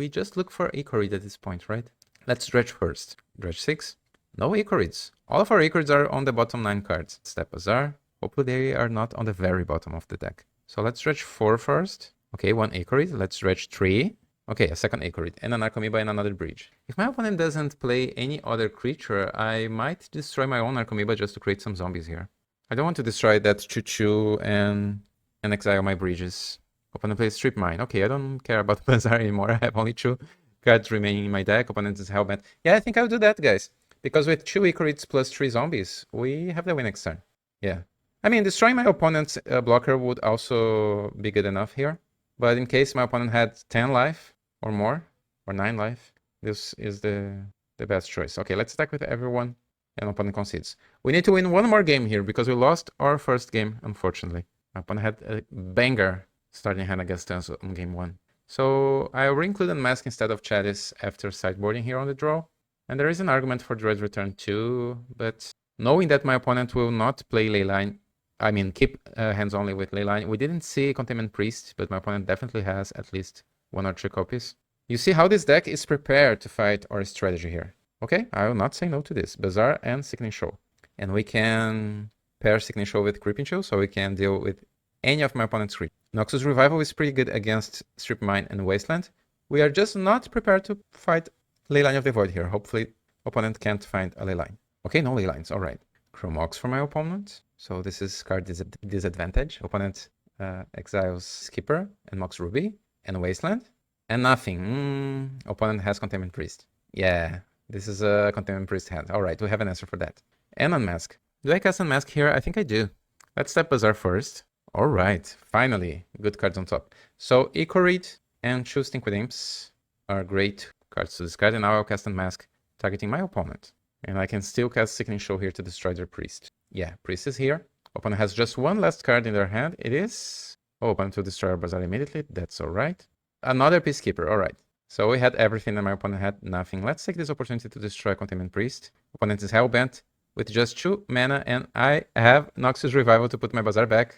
just look for Ichorid at this point, right? Let's dredge first. Dredge 6. No Ichorids. All of our Ichorids are on the bottom 9 cards. Step Bazaar. Hopefully they are not on the very bottom of the deck. So let's dredge 4 first. Okay, 1 Ichorid. Let's dredge 3. Okay, a second Ichorid and an Arcomoeba and another Bridge. If my opponent doesn't play any other creature, I might destroy my own Arcomoeba just to create some zombies here. I don't want to destroy that Choo-Choo and exile my Bridges. Opponent plays Strip Mine. Okay, I don't care about Bazaar anymore. I have only 2 cards remaining in my deck. Opponent is Hellbent. Yeah, I think I'll do that, guys. Because with 2 Ichorids plus 3 zombies, we have the win next turn. Yeah. I mean, destroying my opponent's blocker would also be good enough here. But in case my opponent had 10 life or more, or 9 life, this is the best choice. Okay, let's attack with everyone, and opponent concedes. We need to win one more game here, because we lost our first game, unfortunately. My opponent had a banger starting hand against us on game 1. So I'll re-include Unmask instead of Chalice after sideboarding here on the draw. And there is an argument for Dredge Return too, but knowing that my opponent will not play Leyline, I mean keep hands only with Leyline, we didn't see Containment Priest, but my opponent definitely has at least 1 or 2 copies. You see how this deck is prepared to fight our strategy here. Okay, I will not say no to this. Bazaar and Sickening Show. And we can pair Sickening Show with Creeping Chill, so we can deal with any of my opponent's creep. Noxus Revival is pretty good against Strip Mine and Wasteland. We are just not prepared to fight Leyline of the Void here. Hopefully, opponent can't find a Leyline. Okay, no Leylines. All right. Chrome Ox for my opponent. So this is card disadvantage. Opponent exiles Skipper and Mox Ruby and Wasteland. And nothing. Opponent has Containment Priest. Yeah, this is a Containment Priest hand. All right, we have an answer for that. And Unmask. Do I cast Unmask here? I think I do. Let's step Bazaar first. All right, finally, good cards on top. So Ichorid and 2 Stinkweed Imps are great cards to discard, and now I'll cast Unmask, targeting my opponent. And I can still cast Sickening Show here to destroy their Priest. Yeah, Priest is here. Opponent has just 1 last card in their hand. It is... Oh, opponent will destroy our Bazaar immediately. That's all right. Another Peacekeeper, all right. So we had everything and my opponent had nothing. Let's take this opportunity to destroy Containment Priest. Opponent is Hellbent with just 2 mana, and I have Noxus Revival to put my Bazaar back.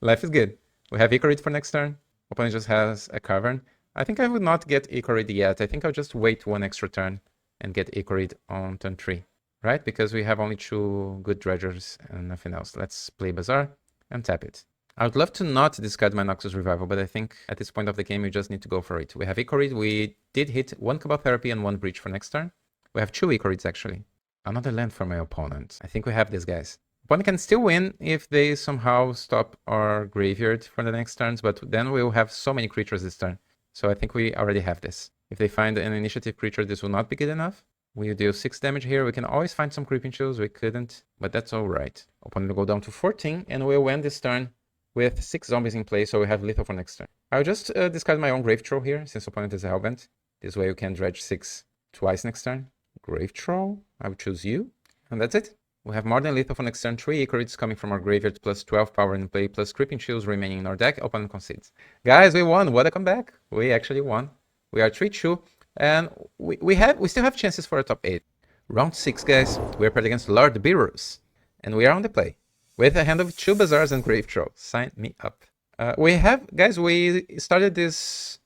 Life is good. We have Ichorid for next turn. Opponent just has a Cavern. I think I would not get Ichorid yet. I think I'll just wait 1 extra turn and get Ichorid on turn 3, right? Because we have only 2 good Dredgers and nothing else. Let's play Bazaar and tap it. I would love to not discard my Noxus Revival, but I think at this point of the game, you just need to go for it. We have Ichorid. We did hit 1 Cabal Therapy and 1 Breach for next turn. We have 2 Ichorids, actually. Another land for my opponent. I think we have this, guys. Opponent can still win if they somehow stop our graveyard for the next turns, but then we'll have so many creatures this turn. So I think we already have this. If they find an initiative creature, this will not be good enough. We deal 6 damage here. We can always find some Creeping Chills. We couldn't, but that's all right. Opponent will go down to 14, and we'll end this turn with 6 zombies in play, so we have lethal for next turn. I'll just discard my own Grave Troll here, since opponent is a Hellbent. This way you can dredge 6 twice next turn. Grave Troll, I will choose you, and that's it. We have more than lethal for next turn. 3 Ichorids coming from our graveyard, plus 12 power in play, plus Creeping Chills remaining in our deck. Opponent concedes. Guys, we won. What a comeback. We actually won. We are 3-2, and we still have chances for a top 8. Round 6, guys. We're paired against Lurrus, and we are on the play with a hand of 2 Bazaars and Grave Troll. Sign me up. We started this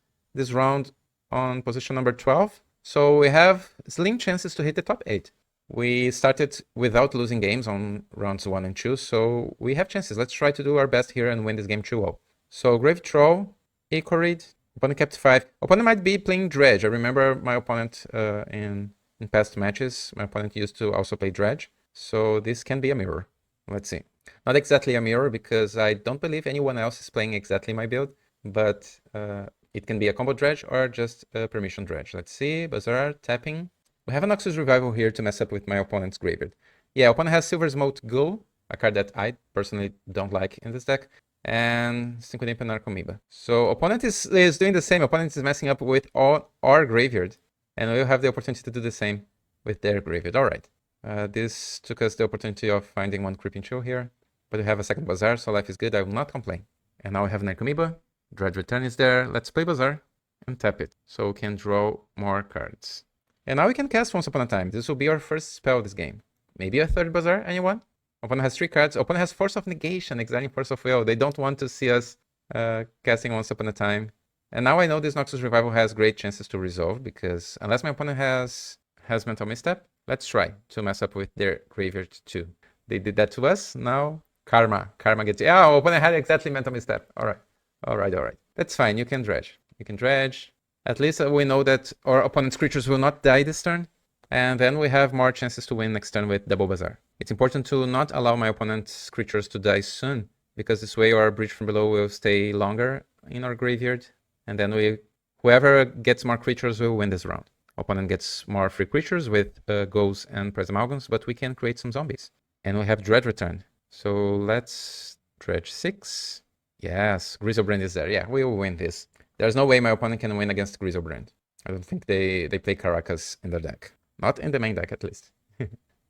round on position number 12, so we have slim chances to hit the top 8. We started without losing games on rounds 1 and 2, so we have chances. Let's try to do our best here and win this game 2-0. So Grave Troll, Ichorid, opponent kept 5. Opponent might be playing Dredge. I remember my opponent in in past matches. My opponent used to also play Dredge, so this can be a mirror. Let's see. Not exactly a mirror because I don't believe anyone else is playing exactly my build, but it can be a combo Dredge or just a permission Dredge. Let's see. Bazaar, tapping. We have a Noxus Revival here to mess up with my opponent's graveyard. Yeah, opponent has Silver's MahfuzVanGogh, a card that I personally don't like in this deck, and Synchronimp and Arcomoeba. So opponent is doing the same. Opponent is messing up with all our graveyard, and we'll have the opportunity to do the same with their graveyard. All right. This took us the opportunity of finding one Creeping Chill here, but we have a second Bazaar, so life is good. I will not complain. And now we have an Arcomoeba. Dredge Return is there. Let's play Bazaar and tap it, so we can draw more cards. And now we can cast Once Upon a Time. This will be our first spell this game. Maybe a third Bazaar, anyone? Opponent has 3 cards. Opponent has Force of Negation, Exiling Force of Will. They don't want to see us casting Once Upon a Time. And now I know this Noxus Revival has great chances to resolve, because unless my opponent has Mental Misstep, let's try to mess up with their graveyard too. They did that to us. Now Karma gets... Yeah, opponent had exactly Mental Misstep. All right. That's fine. You can Dredge. At least we know that our opponent's creatures will not die this turn. And then we have more chances to win next turn with double Bazaar. It's important to not allow my opponent's creatures to die soon, because this way our Breach from Below will stay longer in our graveyard. And then whoever gets more creatures will win this round. Opponent gets more free creatures with Ghosts and Prismalgons, but we can create some zombies. And we have Dredge Return. So let's Dredge 6. Yes, Griselbrand is there. Yeah, we will win this. There's no way my opponent can win against Griselbrand. I don't think they play Caracas in their deck. Not in the main deck, at least.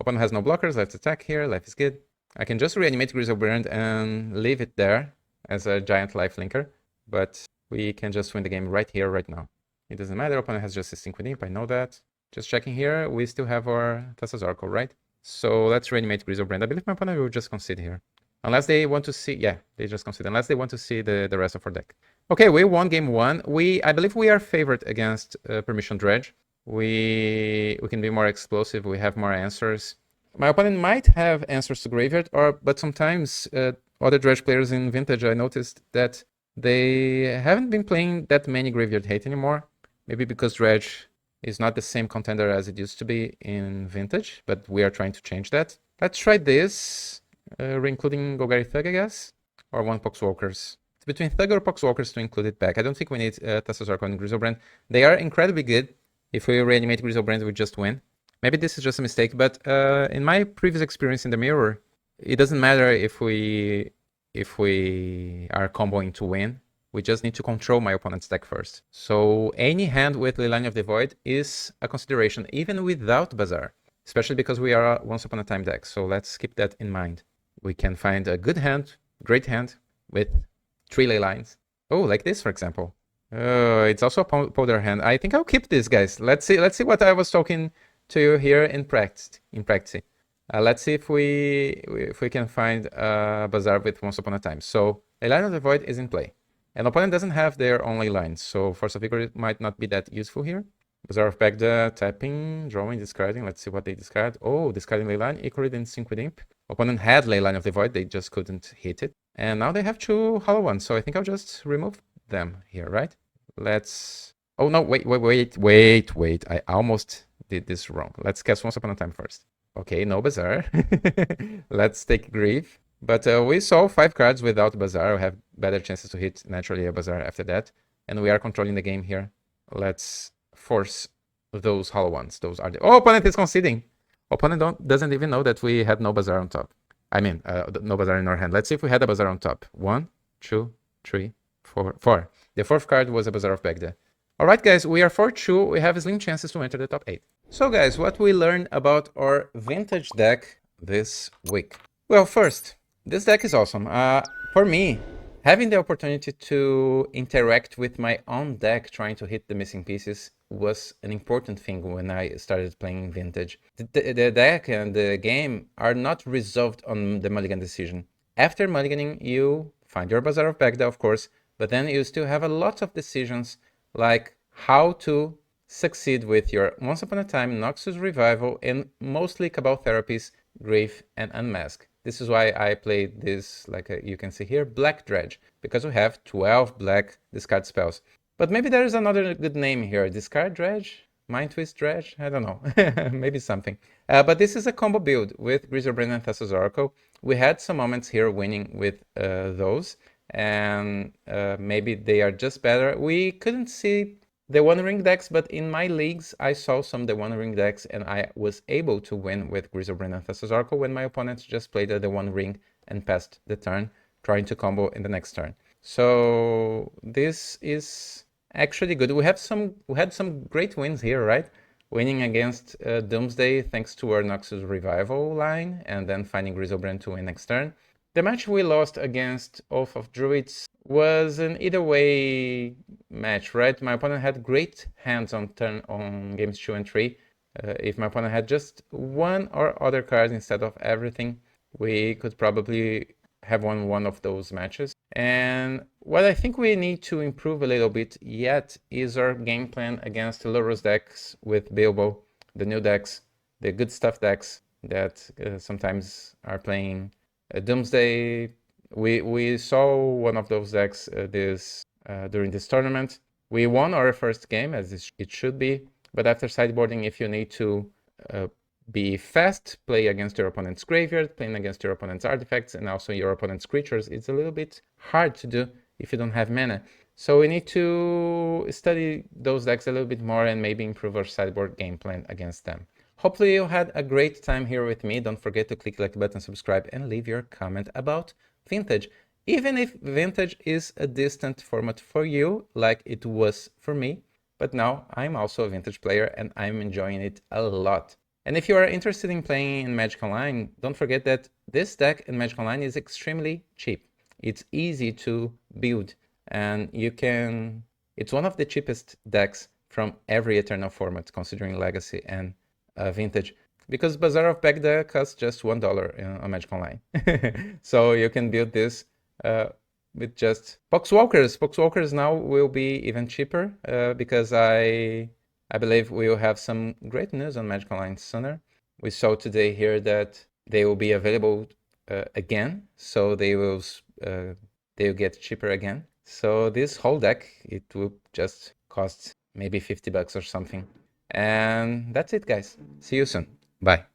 Opponent has no blockers. Let's attack here. Life is good. I can just reanimate Griselbrand and leave it there as a giant life linker. But we can just win the game right here, right now. It doesn't matter. Opponent has just a Synchronimp. I know that. Just checking here. We still have our Thassa's Oracle, right? So let's reanimate Griselbrand. I believe my opponent will just concede here. Unless they want to see... Yeah, they just concede. Unless they want to see the rest of our deck. Okay, we won game 1. I believe we are favored against Permission Dredge. We can be more explosive. We have more answers. My opponent might have answers to Graveyard, but sometimes other Dredge players in Vintage, I noticed that they haven't been playing that many Graveyard Hate anymore. Maybe because Dredge is not the same contender as it used to be in Vintage, but we are trying to change that. Let's try this, re-including Golgari Thug, I guess, or one Poxwalkers. It's between Thug or Poxwalkers to include it back. I don't think we need Thassa's Oracle and Griselbrand. They are incredibly good. If we reanimate Griselbrand, we just win. Maybe this is just a mistake, but in my previous experience in the mirror, it doesn't matter if we are comboing to win. We just need to control my opponent's deck first. So any hand with Leyline of the Void is a consideration, even without Bazaar, especially because we are a Once Upon a Time deck. So let's keep that in mind. We can find a good hand, great hand, with 3 Leylines. Oh, like this, for example. It's also a powder hand. I think I'll keep this, guys. Let's see what I was talking to you here in practice. Let's see if we can find a Bazaar with Once Upon a Time. So Leyline of the Void is in play. An opponent doesn't have their own lines, so Force of Vigor might not be that useful here. Bazaar of Baghdad, tapping, drawing, discarding. Let's see what they discard. Oh, discarding Leyline, equally than Synchronimp. Opponent had Leyline of the Void, they just couldn't hit it. And now they have 2 hollow ones, so I think I'll just remove them here, right? Let's... Oh, no, wait. I almost did this wrong. Let's cast Once Upon a Time first. Okay, no Bazaar. Let's take Grief. But we saw 5 cards without Bazaar. We have better chances to hit naturally a Bazaar after that. And we are controlling the game here. Let's force those hollow ones. Those are the... Oh, opponent is conceding. Opponent doesn't even know that we had no Bazaar on top. I mean, no Bazaar in our hand. Let's see if we had a Bazaar on top. 1, 2, 3, 4. The 4th card was a Bazaar of Baghdad. Alright guys, we are 4-2. We have slim chances to enter the top 8. So guys, what we learned about our Vintage deck this week. Well, first, this deck is awesome. For me, having the opportunity to interact with my own deck trying to hit the missing pieces was an important thing when I started playing Vintage. The deck and the game are not resolved on the mulligan decision. After mulliganing, you find your Bazaar of Baghdad, of course, but then you still have a lot of decisions like how to succeed with your Once Upon a Time, Noxus Revival, and mostly Cabal Therapies, Grief, and Unmask. This is why I played this, like you can see here, Black Dredge, because we have 12 black discard spells. But maybe there is another good name here, Discard Dredge? Mind Twist Dredge? I don't know. Maybe something. But this is a combo build with Griselbrand and Thassa's Oracle. We had some moments here winning with those, and maybe they are just better. We couldn't see the One Ring decks, but in my leagues, I saw some the One Ring decks, and I was able to win with Griselbrand and Thassa's Oracle when my opponents just played the One Ring and passed the turn, trying to combo in the next turn. So this is actually good. We had some great wins here, right? Winning against Doomsday thanks to our Noxus Revival line, and then finding Griselbrand to win next turn. The match we lost against Oath of Druids was an either way match, right? My opponent had great hands on turn on games 2 and 3. If my opponent had just one or other card instead of everything, we could probably have won one of those matches. And what I think we need to improve a little bit yet is our game plan against Lurrus decks with Bilbo, the new decks, the good stuff decks that sometimes are playing Doomsday. We saw one of those decks during this tournament. We won our first game, as it should be, but after sideboarding, if you need to be fast, play against your opponent's graveyard, playing against your opponent's artifacts, and also your opponent's creatures, it's a little bit hard to do if you don't have mana. So we need to study those decks a little bit more and maybe improve our sideboard game plan against them. Hopefully you had a great time here with me. Don't forget to click the like button, subscribe, and leave your comment about Vintage. Even if Vintage is a distant format for you, like it was for me, but now I'm also a Vintage player and I'm enjoying it a lot. And if you are interested in playing in Magic Online, don't forget that this deck in Magic Online is extremely cheap. It's easy to build, and it's one of the cheapest decks from every Eternal format, considering Legacy and Vintage, because Bazaar of Baghdad costs just $1 on Magic Online. So you can build this with just Poxwalkers. Poxwalkers now will be even cheaper because I believe we will have some great news on Magic Online sooner. We saw today here that they will be available again, so they will get cheaper again. So this whole deck, it will just cost maybe $50 or something. And that's it, guys. See you soon. Bye.